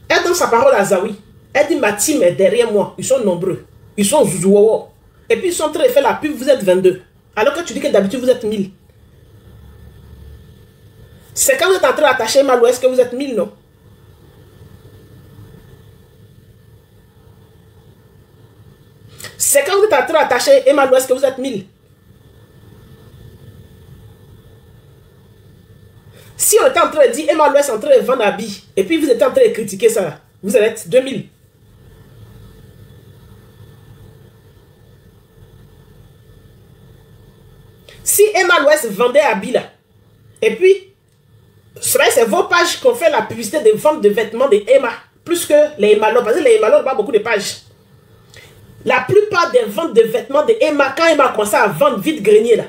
Elle donne sa parole à Zawi. Elle dit ma team est derrière moi. Ils sont nombreux. Ils sont zououou. Et puis ils sont en train de faire la pub, vous êtes 22. Alors que tu dis que d'habitude vous êtes 1000. C'est quand vous êtes en train d'attacher Emma l'Ouest que vous êtes 1000, non? C'est quand vous êtes en train d'attacher Emma l'Ouest que vous êtes 1000. Si on était en train de dire Emma l'Ouest en train de vendre habits, et puis vous êtes en train de critiquer ça, vous allez être 2000. Si Emma l'Ouest vendait habits là, et puis c'est vos pages qu'on fait la publicité de vente de vêtements de Emma, plus que les Emma, parce que les Emma n'ont pas beaucoup de pages. La plupart des ventes de vêtements de Emma, quand Emma a commencé à vendre vite grenier là,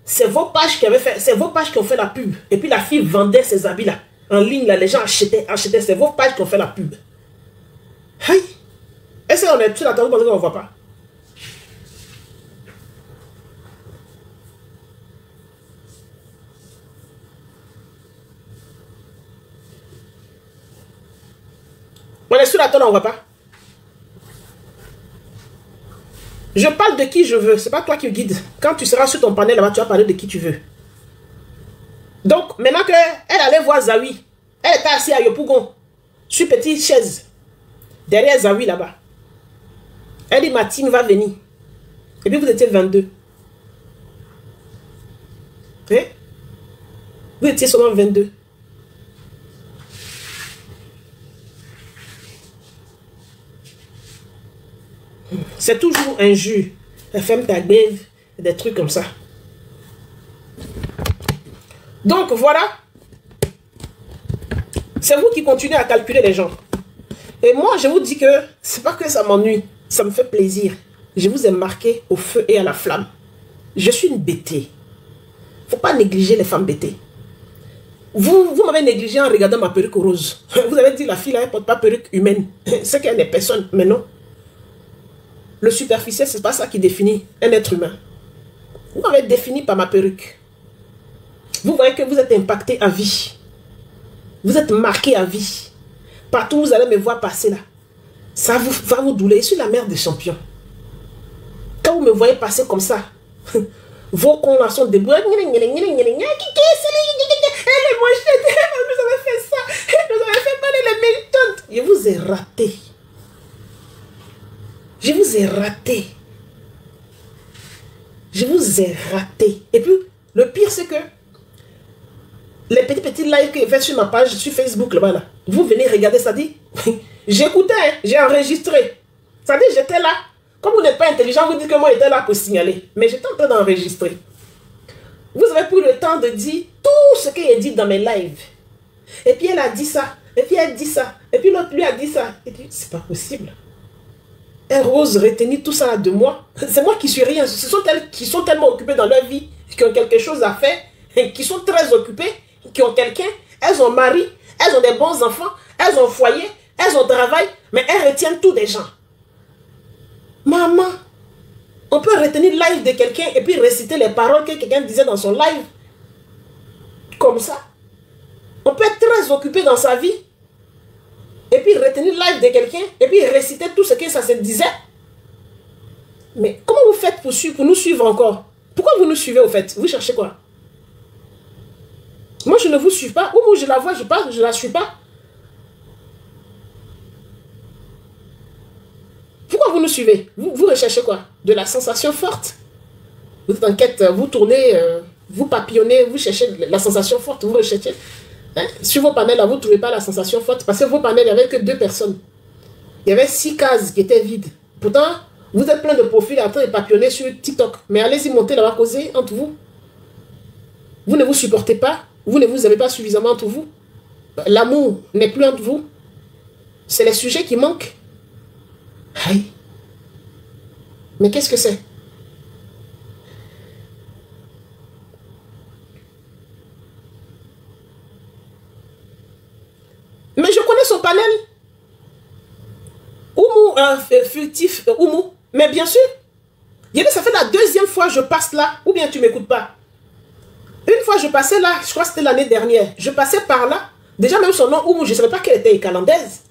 c'est vos pages qui avaient fait, c'est vos pages qui ont fait la pub. Et puis la fille vendait ses habits là. En ligne là, les gens achetaient, c'est vos pages qui ont fait la pub. Aïe. Est-ce qu'on est tous là, vous pensez qu'on ne voit pas? On est sur la table, on ne voit pas. Je parle de qui je veux. Ce n'est pas toi qui me guide. Quand tu seras sur ton panel là-bas, tu vas parler de qui tu veux. Donc, maintenant qu'elle allait voir Zawi, elle était assise à Yopougon, sur une petite chaise, derrière Zawi là-bas. Elle dit, ma team va venir. Et puis vous étiez 22. Hein? Vous étiez seulement 22. C'est toujours injure. FM ta grève, des trucs comme ça. Donc voilà. C'est vous qui continuez à calculer les gens. Et moi, je vous dis que c'est pas que ça m'ennuie. Ça me fait plaisir. Je vous ai marqué au feu et à la flamme. Je suis une bêtée. Faut pas négliger les femmes bêtées. Vous m'avez négligé en regardant ma perruque rose. Vous avez dit la fille là, elle porte pas perruque humaine. C'est qu'elle n'est personne. Mais non. Le superficiel, c'est pas ça qui définit un être humain. Vous m'avez défini par ma perruque. Vous voyez que vous êtes impacté à vie. Vous êtes marqué à vie. Partout où vous allez me voir passer là, ça va vous douler. Je suis la mère des champions. Quand vous me voyez passer comme ça, vos cons là sont debout. Elle est moche. Nous avons fait ça. Nous avons fait mal les militantes. Je vous ai raté. Je vous ai raté. Je vous ai raté. Et puis, le pire, c'est que les petits likes que j'ai fait sur ma page, sur Facebook, là-bas, là, vous venez regarder, ça dit, j'écoutais, hein, j'ai enregistré. Ça dit, j'étais là. Comme vous n'êtes pas intelligent, vous dites que moi, j'étais là pour signaler. Mais j'étais en train d'enregistrer. Vous avez pris le temps de dire tout ce qu'elle a dit dans mes lives. Et puis, elle a dit ça. Et puis, elle dit ça. Et puis, l'autre lui a dit ça. Et puis, c'est pas possible. Elle ose retenir tout ça de moi. C'est moi qui suis rien. Ce sont elles qui sont tellement occupées dans leur vie, qui ont quelque chose à faire, qui sont très occupées, qui ont quelqu'un. Elles ont mari, elles ont des bons enfants, elles ont foyer, elles ont travail, mais elles retiennent tout des gens. Maman, on peut retenir le live de quelqu'un et puis réciter les paroles que quelqu'un disait dans son live. Comme ça. On peut être très occupé dans sa vie. Et puis retenir le live de quelqu'un, et puis réciter tout ce que ça se disait. Mais comment vous faites pour nous suivre encore? Pourquoi vous nous suivez au fait? Vous cherchez quoi? Moi je ne vous suis pas, ou je la vois, je parle, je ne la suis pas. Pourquoi vous nous suivez? Vous recherchez quoi? De la sensation forte? Vous êtes en quête, vous tournez, vous papillonnez, vous cherchez la sensation forte, vous recherchez. Hein? Sur vos panels, là, vous ne trouvez pas la sensation forte. Parce que vos panels, il n'y avait que 2 personnes. Il y avait 6 cases qui étaient vides. Pourtant, vous êtes plein de profils en train de papillonner sur TikTok. Mais allez-y monter là-bas, causer entre vous. Vous ne vous supportez pas. Vous ne vous avez pas suffisamment entre vous. L'amour n'est plus entre vous. C'est les sujets qui manquent. Aïe. Mais qu'est-ce que c'est? Mais je connais son panel. Oumou, furtif, Oumou. Mais bien sûr. Ça fait la 2e fois que je passe là. Ou bien tu ne m'écoutes pas. Une fois je passais là, je crois que c'était l'année dernière. Je passais par là. Déjà même son nom, Oumou, je ne savais pas qu'elle était irlandaise.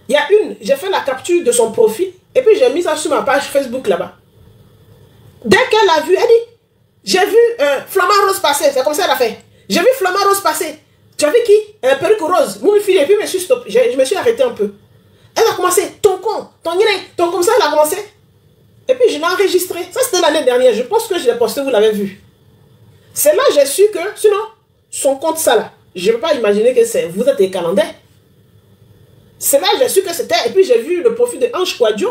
Il y a j'ai fait la capture de son profil. Et puis j'ai mis ça sur ma page Facebook là-bas. Dès qu'elle a vu, elle dit, j'ai vu Flamand Rose passer. C'est comme ça qu'elle a fait. J'ai vu Flamand Rose passer. Tu as vu qui? Perruque rose. Mon fille, et puis je me suis arrêté un peu. Elle a commencé, ton con, ton comme ça, elle a commencé. Et puis je l'ai enregistré. Ça, c'était l'année dernière. Je pense que je l'ai posté, vous l'avez vu. C'est là que j'ai su que, sinon, son compte, ça là, je ne peux pas imaginer que vous êtes des Calandais. C'est là que j'ai su que c'était. Et puis j'ai vu le profil de Ange Quadio.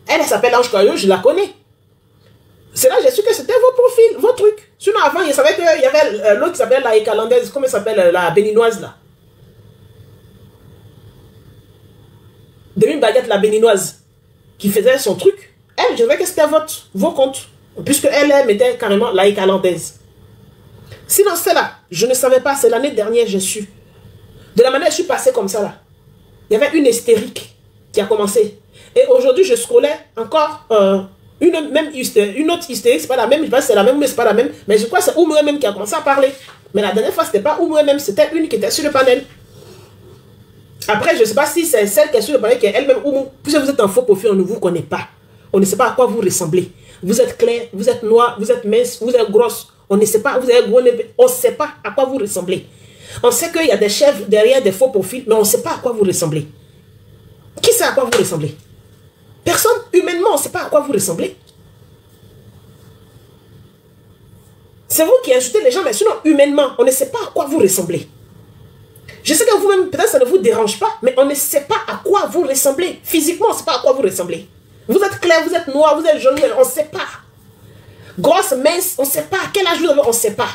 Elle s'appelle Ange Quadio, je la connais. C'est là que j'ai su que c'était vos profils, vos trucs. Sinon, avant, je savais qu'il y avait l'autre qui s'appelle la Calandaise, comment elle s'appelle, la béninoise là. Demi-baguette, la béninoise. qui faisait son truc, elle, je savais que c'était vos comptes. Puisque elle mettait carrément laïque hollandaise. Sinon, c'est là, je ne savais pas, c'est l'année dernière, j'ai su. De la manière, je suis passée comme ça là. Il y avait une hystérique qui a commencé. Et aujourd'hui, je scrollais encore une autre hystérique, c'est pas la même, je pense que c'est la même, mais c'est pas la même. Mais je crois que c'est Oumoué même qui a commencé à parler. Mais la dernière fois, c'était pas Oumoué même, c'était une qui était sur le panel. Après, je ne sais pas si c'est celle qui est sur le panel qui est elle-même Oumou. Puisque vous êtes un faux profil, on ne vous connaît pas. On ne sait pas à quoi vous ressemblez. Vous êtes clair, vous êtes noir, vous êtes mince, vous êtes grosse. On ne sait pas, vous avez gros nez. On ne sait pas à quoi vous ressemblez. On sait qu'il y a des chefs derrière des faux profils, mais on ne sait pas à quoi vous ressemblez. Qui sait à quoi vous ressemblez? Personne, humainement, on ne sait pas à quoi vous ressemblez. C'est vous qui insultez les gens, mais sinon, humainement, on ne sait pas à quoi vous ressemblez. Je sais que vous-même, peut-être ça ne vous dérange pas, mais on ne sait pas à quoi vous ressemblez. Physiquement, on ne sait pas à quoi vous ressemblez. Vous êtes clair, vous êtes noir, vous êtes jaune, on ne sait pas. Grosse, mince, on ne sait pas. À quel âge vous avez, on ne sait pas.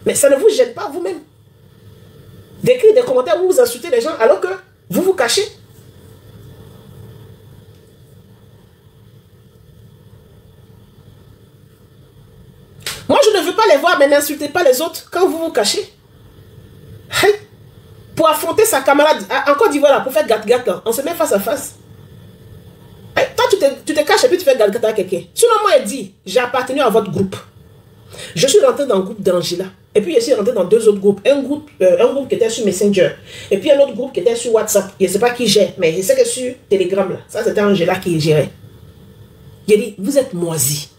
Mais ça ne vous gêne pas vous-même. D'écrire des commentaires où vous insultez les gens alors que vous vous cachez. Moi, je ne veux pas les voir, mais n'insultez pas les autres quand vous vous cachez. Hey. Pour affronter sa camarade, en Côte d'Ivoire, pour faire gâte-gâte, on se met face à face. Hey, toi, tu te caches et puis tu fais gâte-gâte à quelqu'un. Sinon, moi, elle dit, j'ai appartenu à votre groupe. Je suis rentré dans le groupe d'Angela. Et puis, je suis rentré dans deux autres groupes. Un groupe qui était sur Messenger. Et puis, un autre groupe qui était sur WhatsApp. Je ne sais pas qui gère, mais je sais que sur Telegram, là, ça, c'était Angela qui gérait. Il dit, vous êtes moisis.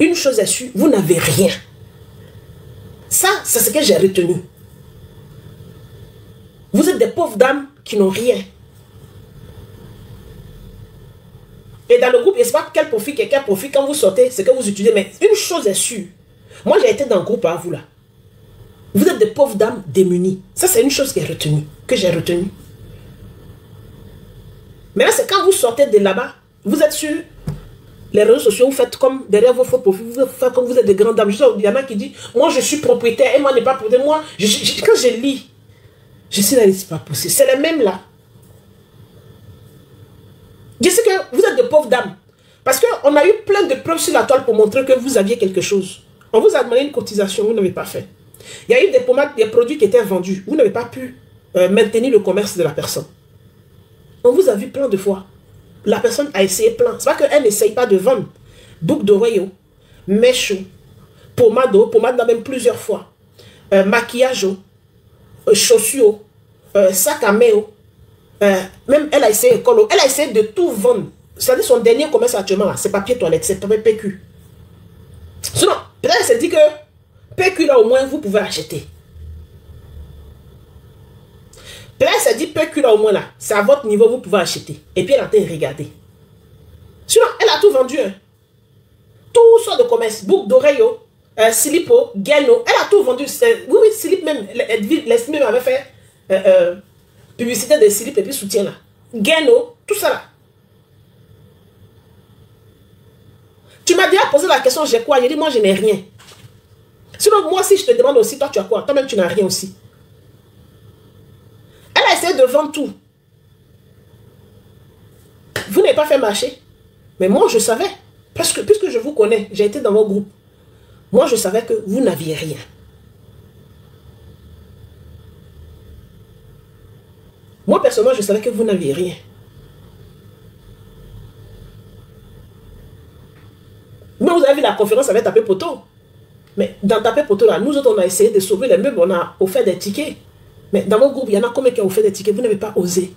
Une chose est sûre, vous n'avez rien. Ça, c'est ce que j'ai retenu. Vous êtes des pauvres dames qui n'ont rien. Et dans le groupe, je ne sais pas quel profil quand vous sortez, c'est que vous utilisez. Mais une chose est sûre. Moi, j'ai été dans le groupe à vous là. Vous êtes des pauvres dames démunies. Ça, c'est une chose que j'ai retenue. Mais là, c'est quand vous sortez de là-bas, vous êtes sur les réseaux sociaux, vous faites comme derrière vos faux profils, vous faites comme vous êtes des grandes dames. Il y en a qui disent, moi, je suis propriétaire et moi, je n'ai pas propriétaire. Moi, quand je lis, je sais là, c'est pas possible. C'est les mêmes là. Je sais que vous êtes de pauvres dames. Parce qu'on a eu plein de preuves sur la toile pour montrer que vous aviez quelque chose. On vous a demandé une cotisation, vous n'avez pas fait. Il y a eu des pommades, des produits qui étaient vendus. Vous n'avez pas pu maintenir le commerce de la personne. On vous a vu plein de fois. La personne a essayé plein. C'est pas qu'elle n'essaye pas de vendre. Boucle d'oreille, mèche, pommade même plusieurs fois. Maquillage, chaussures, sac à main. Même elle a essayé école. Elle a essayé de tout vendre. C'est-à-dire son dernier commerce actuellement, c'est papier toilette, c'est PQ. Sinon, peut-être elle s'est dit que PQ là au moins vous pouvez acheter. Peut-être elle s'est dit PQ là au moins là, c'est à votre niveau vous pouvez acheter. Et puis elle a été regardée. Sinon, elle a tout vendu. Hein. Tout sortes de commerce, boucle d'oreille, silipo, gaino, elle a tout vendu. Oui, slip même, les slip même avaient fait publicité de slip et puis soutien là. Gaino, tout ça là. Tu m'as déjà posé la question, j'ai quoi? J'ai dit, moi, je n'ai rien. Sinon, moi, si je te demande aussi, toi, tu as quoi? Toi-même, tu n'as rien aussi. Elle a essayé de vendre tout. Vous n'avez pas fait marcher. Mais moi, je savais. Puisque je vous connais, j'ai été dans vos groupes. Moi, je savais que vous n'aviez rien. Moi, personnellement, je savais que vous n'aviez rien. Mais vous avez vu la conférence avec Tapé Poto. Mais dans Tapé Poto, là, nous autres, on a essayé de sauver les meubles, on a offert des tickets. Mais dans vos groupes, il y en a combien qui ont offert des tickets? Vous n'avez pas osé.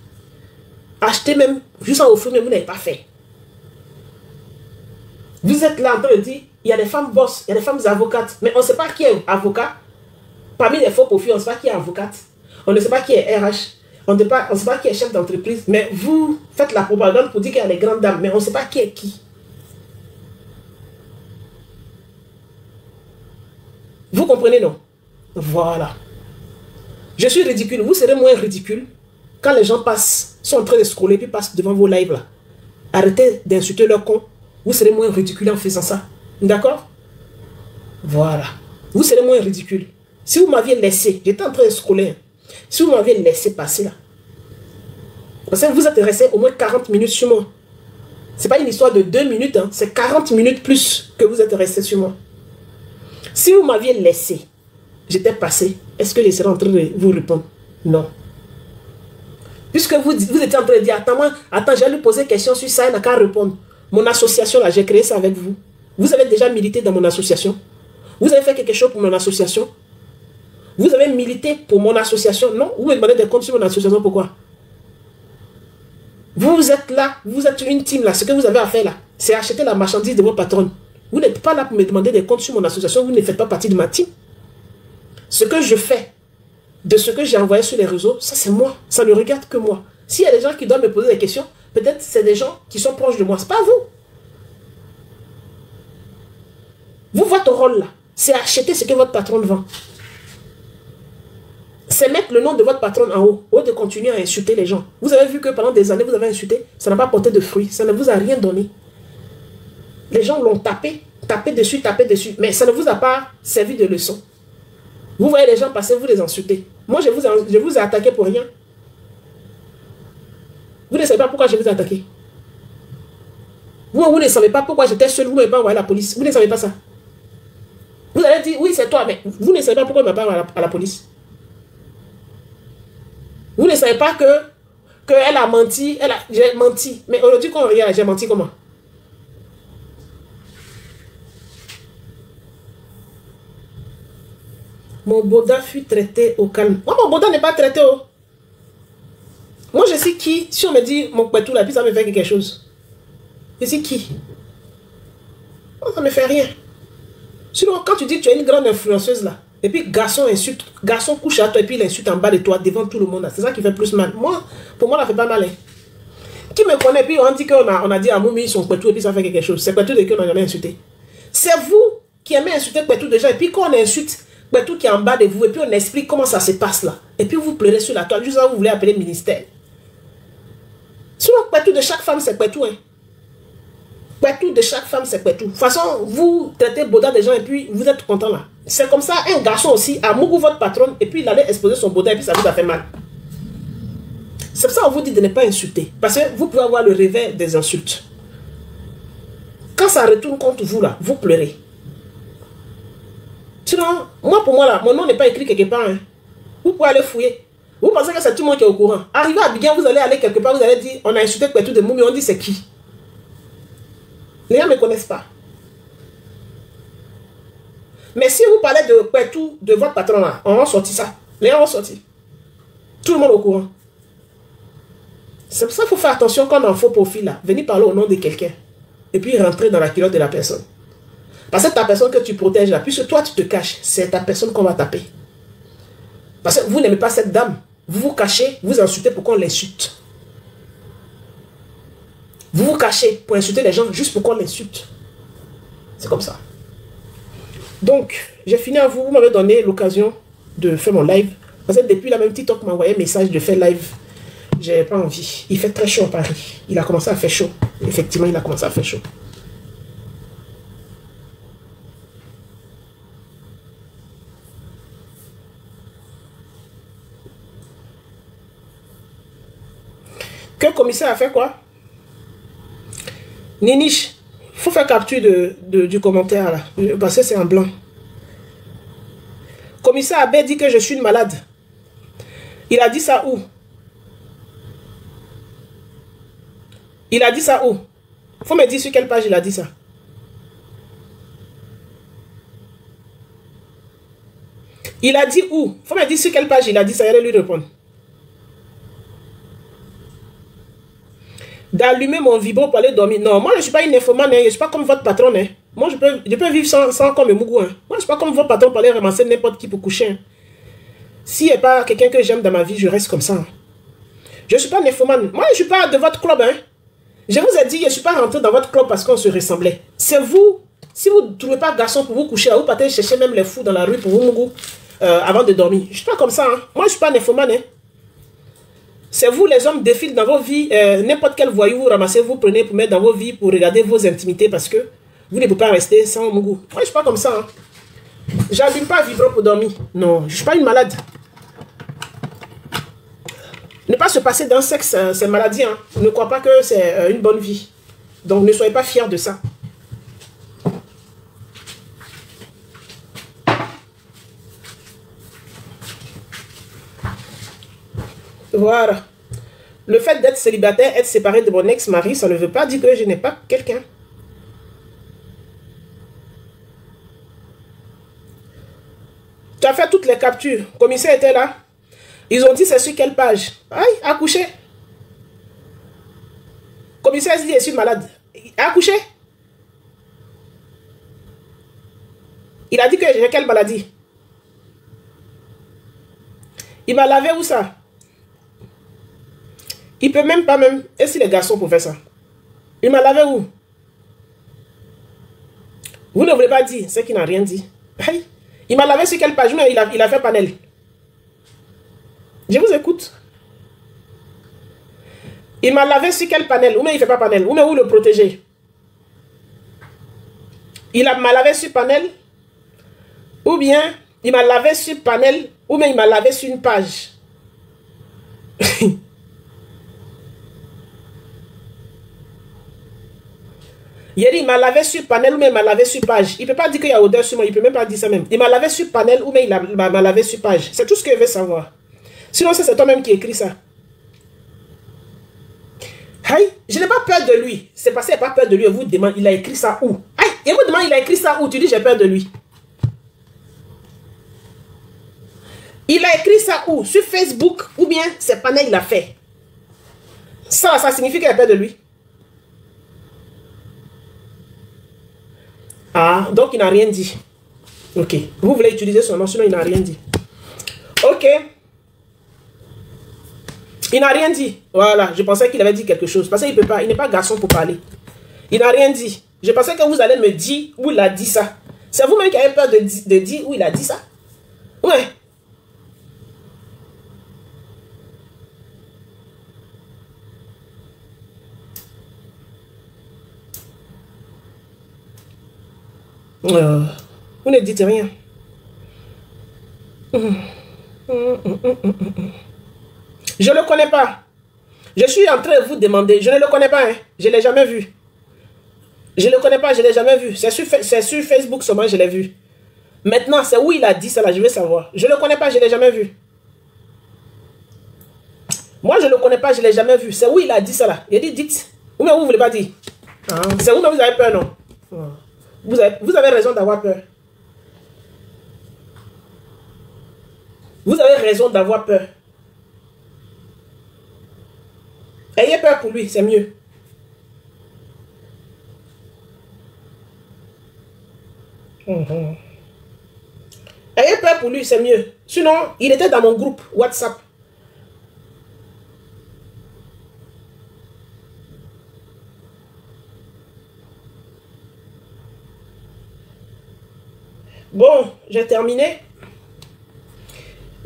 Acheter même, juste en offrir, mais vous n'avez pas fait. Vous êtes là en train de dire, il y a des femmes boss, il y a des femmes avocates. Mais on ne sait pas qui est avocat. Parmi les faux profils, on ne sait pas qui est avocate. On ne sait pas qui est RH. On ne sait pas qui est chef d'entreprise. Mais vous faites la propagande pour dire qu'il y a des grandes dames. Mais on ne sait pas qui est qui. Vous comprenez, non? Voilà. Je suis ridicule. Vous serez moins ridicule quand les gens sont en train de scroller puis passent devant vos lives là. Arrêtez d'insulter leur con. Vous serez moins ridicule en faisant ça. D'accord? Voilà. Vous serez moins ridicule. Si vous m'aviez laissé, j'étais en train de scroller. Si vous m'aviez laissé passer là, Parce que vous êtes resté au moins 40 minutes sur moi. C'est pas une histoire de 2 minutes, hein. C'est 40 minutes plus que vous êtes resté sur moi. Si vous m'aviez laissé, j'étais passé, est-ce que je serais en train de vous répondre? Non. Puisque vous étiez en train de dire, attends, je vais lui poser une question sur ça, il n'a qu'à répondre. Mon association, là, j'ai créé ça avec vous. Vous avez déjà milité dans mon association. Vous avez fait quelque chose pour mon association. Vous avez milité pour mon association. Non, vous me demandez des comptes sur mon association, pourquoi? Vous êtes là, vous êtes une team là. Ce que vous avez à faire là, c'est acheter la marchandise de vos patrons. Vous n'êtes pas là pour me demander des comptes sur mon association. Vous ne faites pas partie de ma team. Ce que je fais, de ce que j'ai envoyé sur les réseaux, ça c'est moi. Ça ne regarde que moi. S'il y a des gens qui doivent me poser des questions, peut-être c'est des gens qui sont proches de moi. Ce n'est pas vous. Vous, votre rôle là, c'est acheter ce que votre patron vend. C'est mettre le nom de votre patron en haut, au lieu de continuer à insulter les gens. Vous avez vu que pendant des années, vous avez insulté, ça n'a pas porté de fruits, ça ne vous a rien donné. Les gens l'ont tapé dessus, mais ça ne vous a pas servi de leçon. Vous voyez les gens passer, vous les insultez. Moi, je vous ai attaqué pour rien. Vous ne savez pas pourquoi je vous ai attaqué. Vous ne savez pas pourquoi j'étais seul, vous ne m'avez pas envoyé à la police. Vous ne savez pas ça. Vous allez dire, oui, c'est toi, mais vous ne savez pas pourquoi il ne m'a pas envoyé à la police. Vous ne savez pas qu'elle a menti, j'ai menti. Mais aujourd'hui, quand on regarde, j'ai menti comment? Mon boda fut traité au calme. Moi, mon boda n'est pas traité au... Moi, je suis qui? Si on me dit mon pétou là, puis ça me fait quelque chose. Je suis qui? Oh, ça ne me fait rien. Sinon, quand tu dis que tu es une grande influenceuse là, et puis garçon insulte, garçon couche à toi et puis il insulte en bas de toi devant tout le monde. C'est ça qui fait plus mal. Moi, pour moi, ça fait pas mal. Hein. Qui me connaît, puis on dit qu'on a dit à Moumi son pétou et puis ça fait quelque chose. C'est pétou de qui on n'a jamais insulté. C'est vous qui aimez insulter pétou de gens et puis quand on insulte pétou qui est en bas de vous et puis on explique comment ça se passe là. Et puis vous pleurez sur la toile, juste là vous voulez appeler ministère. Sinon, pétou de chaque femme, c'est pétou. Hein. Pétou de chaque femme, c'est pétou. De toute façon, vous traitez boda des gens et puis vous êtes content là. C'est comme ça, un garçon aussi a mouru votre patronne et puis il allait exposer son boda et puis ça vous a fait mal. C'est pour ça qu'on vous dit de ne pas insulter. Parce que vous pouvez avoir le réveil des insultes. Quand ça retourne contre vous là, vous pleurez. Sinon, moi pour moi là, mon nom n'est pas écrit quelque part. Hein. Vous pouvez aller fouiller. Vous pensez que c'est tout le monde qui est au courant. Arrivé à Abidjan, vous allez aller quelque part, vous allez dire, on a insulté Pétou de Moumi, on dit c'est qui? Les gens ne me connaissent pas. Mais si vous parlez de Pétou, de votre patron là, on va sortir ça. Les gens vont sortir. Tout le monde au courant. C'est pour ça qu'il faut faire attention quand on a un faux profil là. Venir parler au nom de quelqu'un. Et puis rentrer dans la culotte de la personne. Parce que ta personne que tu protèges là, puisque toi tu te caches, c'est ta personne qu'on va taper. Parce que vous n'aimez pas cette dame. Vous vous cachez, vous insultez pour qu'on l'insulte. Vous vous cachez pour insulter les gens juste pour qu'on l'insulte. C'est comme ça. Donc, j'ai fini à vous. Vous m'avez donné l'occasion de faire mon live. Parce que depuis la même TikTok m'a envoyé un message de faire live. J'ai pas envie. Il fait très chaud à Paris. Il a commencé à faire chaud. Effectivement, il a commencé à faire chaud. Que le commissaire a fait quoi? Niniche, il faut faire capture du commentaire là. Parce que c'est en blanc. Commissaire Abbé dit que je suis une malade. Il a dit ça où? Il a dit ça où? Il faut me dire sur quelle page il a dit ça. Il a dit où? Il faut me dire sur quelle page il a dit ça. Allez lui répondre. D'allumer mon vibro pour aller dormir. Non, moi je ne suis pas une infomane, hein. Je ne suis pas comme votre patron. Hein. Moi je peux vivre sans comme Mougou. Hein. Moi je ne suis pas comme votre patron pour aller ramasser n'importe qui pour coucher. Hein. S'il n'y a pas quelqu'un que j'aime dans ma vie, je reste comme ça. Hein. Je ne suis pas une infomane. Moi je ne suis pas de votre club. Hein. Je vous ai dit, je ne suis pas rentré dans votre club parce qu'on se ressemblait. C'est vous. Si vous ne trouvez pas garçon pour vous coucher, vous partez chercher même les fous dans la rue pour vous Mougou avant de dormir. Je ne suis pas comme ça. Hein. Moi je ne suis pas une infomane. Hein. C'est vous les hommes défilent dans vos vies, n'importe quel voyou vous ramassez, vous prenez pour mettre dans vos vies, pour regarder vos intimités parce que vous ne pouvez pas rester sans Mougou. Moi je ne suis pas comme ça. Hein. J'allume pas vibro pour dormir. Non, je ne suis pas une malade. Ne pas se passer d'un sexe, c'est maladie. Hein. Ne crois pas que c'est une bonne vie. Donc ne soyez pas fiers de ça. Voilà. Le fait d'être célibataire, être séparé de mon ex-mari, ça ne veut pas dire que je n'ai pas quelqu'un. Tu as fait toutes les captures. Le commissaire était là. Ils ont dit c'est sur quelle page? Aïe, accouché. Le commissaire dit je suis malade. Accouché. Il a dit que j'ai quelle maladie? Il m'a lavé où ça? Il peut même pas même. Et si les garçons pouvaient ça? Il m'a lavé où? Vous ne voulez pas dire, c'est qu'il n'a rien dit. Aïe. Il m'a lavé sur quelle page? Il a fait panel. Je vous écoute. Il m'a lavé sur quel panel? Ou bien il ne fait pas panel? Ou bien où le protéger? M'a lavé sur panel? Ou bien il m'a lavé sur panel? Ou bien il m'a lavé sur une page? Il m'a lavé sur panel ou bien il m'a lavé sur page. Il ne peut pas dire qu'il y a odeur sur moi. Il ne peut même pas dire ça même. Il m'a lavé sur panel ou bien il m'a lavé sur page. C'est tout ce que je veux savoir. Sinon, c'est toi-même qui écris ça. Aïe, je n'ai pas peur de lui. C'est parce qu'il n'a pas peur de lui. Et vous demande, il a écrit ça où? Aïe, et vous demande, il a écrit ça où? Tu dis, j'ai peur de lui. Il a écrit ça où? Sur Facebook ou bien c'est panel il a fait? Ça signifie qu'il a peur de lui. Ah, donc il n'a rien dit. Ok. Vous voulez utiliser son nom, sinon il n'a rien dit. Ok. Il n'a rien dit. Voilà, je pensais qu'il avait dit quelque chose. Parce qu'il peut pas, il n'est pas garçon pour parler. Il n'a rien dit. Je pensais que vous allez me dire où il a dit ça. C'est vous-même qui avez peur de dire où il a dit ça. Ouais. Vous ne dites rien. Je ne le connais pas. Je suis en train de vous demander. Je ne le connais pas. Hein. Je ne l'ai jamais vu. Je ne le connais pas. Je ne l'ai jamais vu. C'est sur Facebook seulement je l'ai vu. Maintenant, c'est où il a dit ça là. Je veux savoir. Je ne le connais pas. Je ne l'ai jamais vu. Moi, je ne le connais pas. Je ne l'ai jamais vu. C'est où il a dit ça là. Il a dit dites. Ou bien vous ne voulez pas dire. Ah, c'est où vous avez peur, non? Vous avez raison d'avoir peur. Vous avez raison d'avoir peur. Ayez peur pour lui, c'est mieux. Ayez peur pour lui, c'est mieux. Sinon, il était dans mon groupe WhatsApp. Bon, j'ai terminé.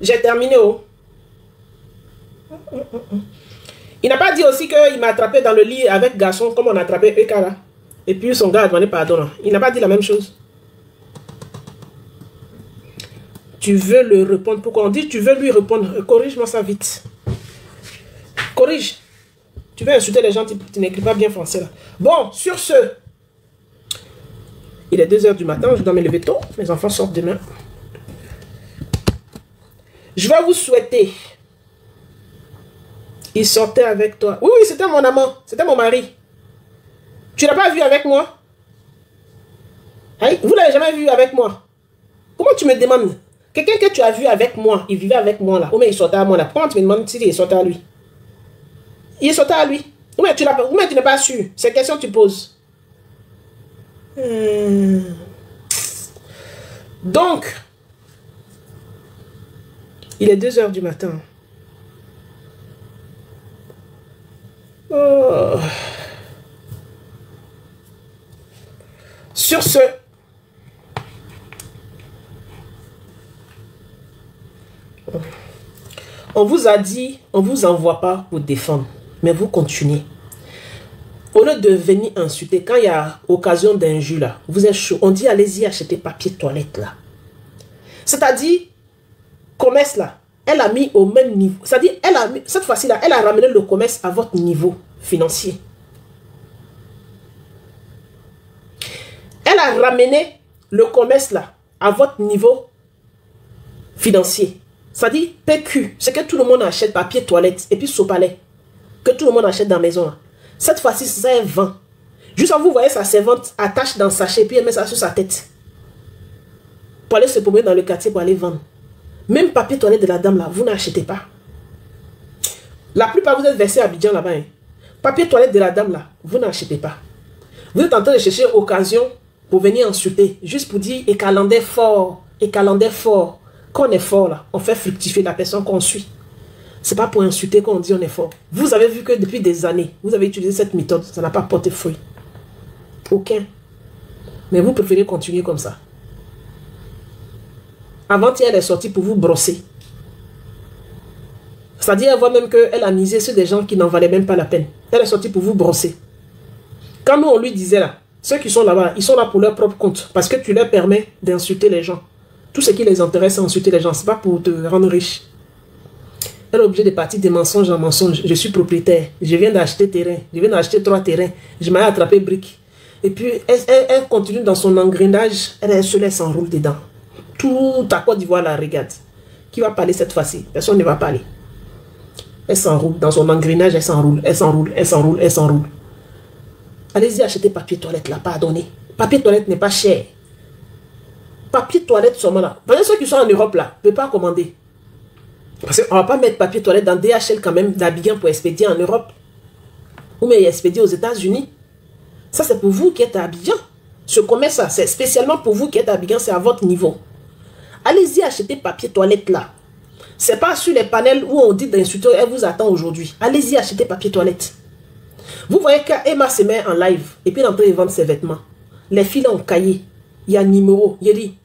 J'ai terminé. Oh. Il n'a pas dit aussi qu'il m'a attrapé dans le lit avec garçon, comme on a attrapé Eka là. Et puis son gars a demandé pardon. Il n'a pas dit la même chose. Tu veux le répondre. Pourquoi on dit tu veux lui répondre? Corrige-moi ça vite. Corrige. Tu veux insulter les gens, tu n'écris pas bien français là. Bon, sur ce. Il est 2 h du matin, je dois me lever tôt. Mes enfants sortent demain. Je vais vous souhaiter. Il sortait avec toi. Oui, oui, c'était mon amant. C'était mon mari. Tu l'as pas vu avec moi? Hein? Vous l'avez jamais vu avec moi? Comment tu me demandes? Quelqu'un que tu as vu avec moi, il vivait avec moi là. Ou bien il sortait à moi là. Pourquoi tu me demandes s'il est sorti à lui? Il est sorti à lui. Ou bien tu n'es pas sûr. C'est question que tu poses. Donc, il est 2 h du matin. Oh. Sur ce, on vous a dit, on ne vous envoie pas pour défendre, mais vous continuez. Au lieu de venir insulter, quand il y a occasion d'injure là, vous êtes chaud, on dit allez-y acheter papier toilette là. C'est-à-dire, commerce là, elle a mis au même niveau. C'est-à-dire, cette fois-ci-là, elle a ramené le commerce à votre niveau financier. Elle a ramené le commerce là à votre niveau financier. C'est-à-dire, PQ, c'est que tout le monde achète papier toilette et puis sopalais. Que tout le monde achète dans la maison là. Cette fois-ci, ça elle vend. Juste quand vous voyez sa servante attache dans le sachet et puis elle met ça sur sa tête. Pour aller se promener dans le quartier pour aller vendre. Même papier toilette de la dame là, vous n'achetez pas. La plupart vous êtes versés à Abidjan là-bas. Hein. Papier toilette de la dame là, vous n'achetez pas. Vous êtes en train de chercher occasion pour venir insulter. Juste pour dire écalandais fort. Écalandais fort. Quand on est fort là, on fait fructifier la personne qu'on suit. C'est pas pour insulter qu'on dit on est fort. Vous avez vu que depuis des années, vous avez utilisé cette méthode. Ça n'a pas porté fruit. Aucun. Mais vous préférez continuer comme ça. Avant-hier, elle est sortie pour vous brosser. C'est-à-dire, elle voit même qu'elle a misé sur des gens qui n'en valaient même pas la peine. Elle est sortie pour vous brosser. Quand nous, on lui disait là, ceux qui sont là-bas, ils sont là pour leur propre compte. Parce que tu leur permets d'insulter les gens. Tout ce qui les intéresse, c'est insulter les gens. Ce n'est pas pour te rendre riche. Elle est obligée de partir des mensonges en mensonges. Je suis propriétaire. Je viens d'acheter terrain. Je viens d'acheter 3 terrains. Je m'ai attrapé briques. Et puis, elle continue dans son engrenage. Elle se laisse enrouler dedans. Tout à Côte d'Ivoire la regarde. Qui va parler cette fois-ci? Personne ne va parler. Elle s'enroule. Dans son engrenage, elle s'enroule. Elle s'enroule. Elle s'enroule. Elle s'enroule. Allez-y acheter papier toilette là. Pardonnez. Papier toilette n'est pas cher. Papier toilette seulement là. Voyez ceux qui sont en Europe là. Ne peuvent pas commander. Parce qu'on ne va pas mettre papier toilette dans DHL quand même d'Abidjan pour expédier en Europe. Ou mais expédier aux États-Unis. Ça c'est pour vous qui êtes à Abidjan. Ce commerce ça, c'est spécialement pour vous qui êtes à Abidjan, c'est à votre niveau. Allez-y acheter papier toilette là. C'est pas sur les panels où on dit d'insulter, elle vous attend aujourd'hui. Allez-y acheter papier toilette. Vous voyez qu'Emma se met en live et puis elle est en train de vendre ses vêtements. Les filles ont cahier. Il y a un numéro. Il dit,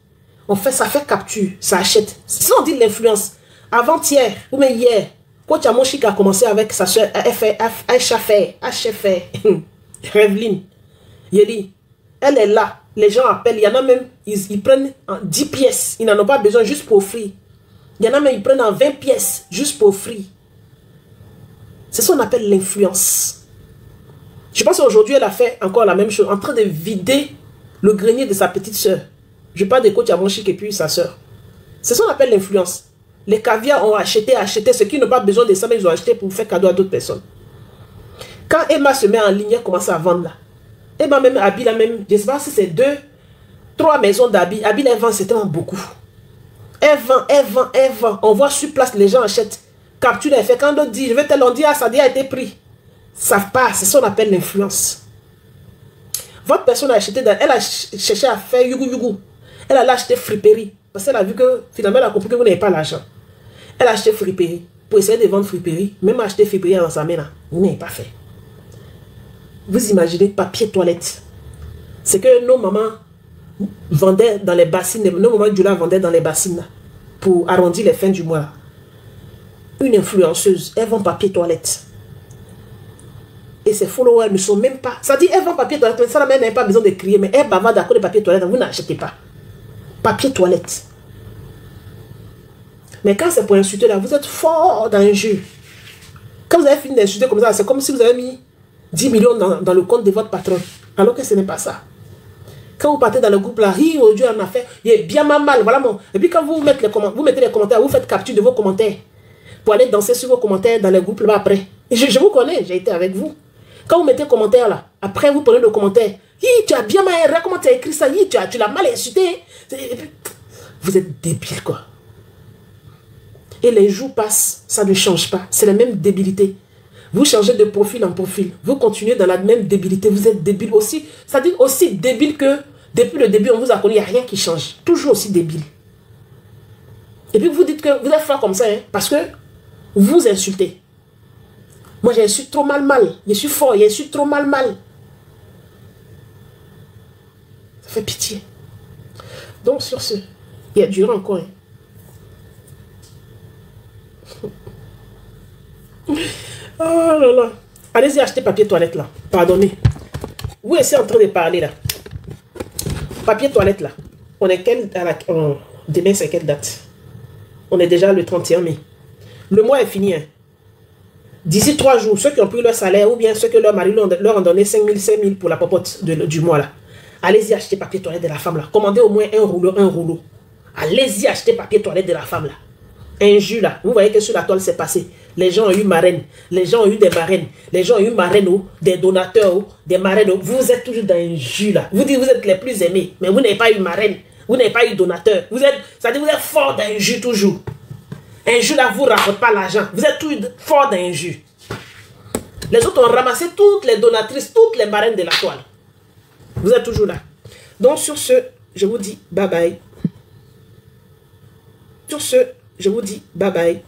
ça fait capture, ça achète. C'est ça on dit l'influence. Avant-hier, ou même hier, Coach Amoshik a commencé avec sa soeur HFR, Revelyne. Il dit, elle est là. Les gens appellent. Il y en a même, ils prennent en 10 pièces. Ils n'en ont pas besoin juste pour offrir. Il y en a même, ils prennent en 20 pièces juste pour offrir. C'est ce qu'on appelle l'influence. Je pense qu'aujourd'hui, elle a fait encore la même chose, en train de vider le grenier de sa petite soeur. Je parle de Coach Amoshik et puis sa soeur. C'est ce qu'on appelle l'influence. Les caviars ont acheté. Ceux qui n'ont pas besoin de ça, mais ils ont acheté pour faire cadeau à d'autres personnes. Quand Emma se met en ligne, elle commence à vendre là. Emma même, Abi là même, je ne sais pas si c'est 2, 3 maisons d'Abi. Abi elle vend, c'est tellement beaucoup. Elle vend. On voit sur place, les gens achètent. Capture les faits. Quand on dit, je vais te l'en dire, ça a été pris. Ça passe, c'est ce qu'on appelle l'influence. Votre personne a acheté, elle a cherché à faire yugu. Elle a acheté friperie. Parce qu'elle a vu que finalement, elle a compris que vous n'avez pas l'argent. Elle a acheté friperie. Pour essayer de vendre friperie, même acheter friperie dans sa main, là, vous n'avez pas fait. Vous imaginez papier toilette. C'est que nos mamans vendaient dans les bassines, nos mamans du lait vendaient dans les bassines là, pour arrondir les fins du mois. Là. Une influenceuse, elle vend papier toilette. Et ses followers ne sont même pas. Ça dit, elle vend papier toilette, mais ça n'a même pas besoin de crier, mais elle bavarde à cause de papier toilette, vous n'achetez pas. Papier toilette. Mais quand c'est pour insulter là, vous êtes fort dans un jeu. Quand vous avez fini d'insulter comme ça, c'est comme si vous avez mis 10 millions dans le compte de votre patron. Alors que ce n'est pas ça. Quand vous partez dans le groupe là, aujourd'hui on a fait, il est bien mal, voilà mon. Et puis quand vous mettez les commentaires, vous faites capture de vos commentaires. Pour aller danser sur vos commentaires dans le groupe là après. Et je vous connais, j'ai été avec vous. Quand vous mettez un commentaire là, après vous prenez le commentaire. Tu as bien mal, comment tu as écrit ça? Tu l'as mal insulté. Vous êtes débile quoi. Et les jours passent, ça ne change pas. C'est la même débilité. Vous changez de profil en profil. Vous continuez dans la même débilité. Vous êtes débile aussi. Ça dit aussi débile que depuis le début, on vous a connu. Il n'y a rien qui change. Toujours aussi débile. Et puis vous dites que vous êtes fort comme ça. Hein, parce que vous insultez. Moi, j'insulte trop mal. Je suis fort. J'insulte trop mal. Ça fait pitié. Donc sur ce, il y a du rang encore. Hein. Oh là là. Allez-y acheter papier toilette là. Pardonnez. Vous êtes en train de parler là. Papier toilette là. On est demain c'est quelle date? On est déjà le 31 mai. Le mois est fini. Hein. D'ici 3 jours, ceux qui ont pris leur salaire ou bien ceux que leur mari leur ont donné 5 000 pour la popote du mois là. Allez-y acheter papier toilette de la femme là. Commandez au moins un rouleau. Allez-y acheter papier toilette de la femme là. Un jus là. Vous voyez que sur la toile c'est passé. Les gens ont eu marraine. Les gens ont eu des marraines. Les gens ont eu marraine, des donateurs, des marraines. Vous êtes toujours dans un jus là. Vous dites que vous êtes les plus aimés. Mais vous n'avez pas eu marraine. Vous n'avez pas eu donateur. C'est-à-dire vous êtes fort dans un jus toujours. Un jus là, vous ne rapporte pas l'argent. Vous êtes toujours fort dans un jus. Les autres ont ramassé toutes les donatrices, toutes les marraines de la toile. Vous êtes toujours là. Donc sur ce, je vous dis bye bye. Sur ce, je vous dis bye bye.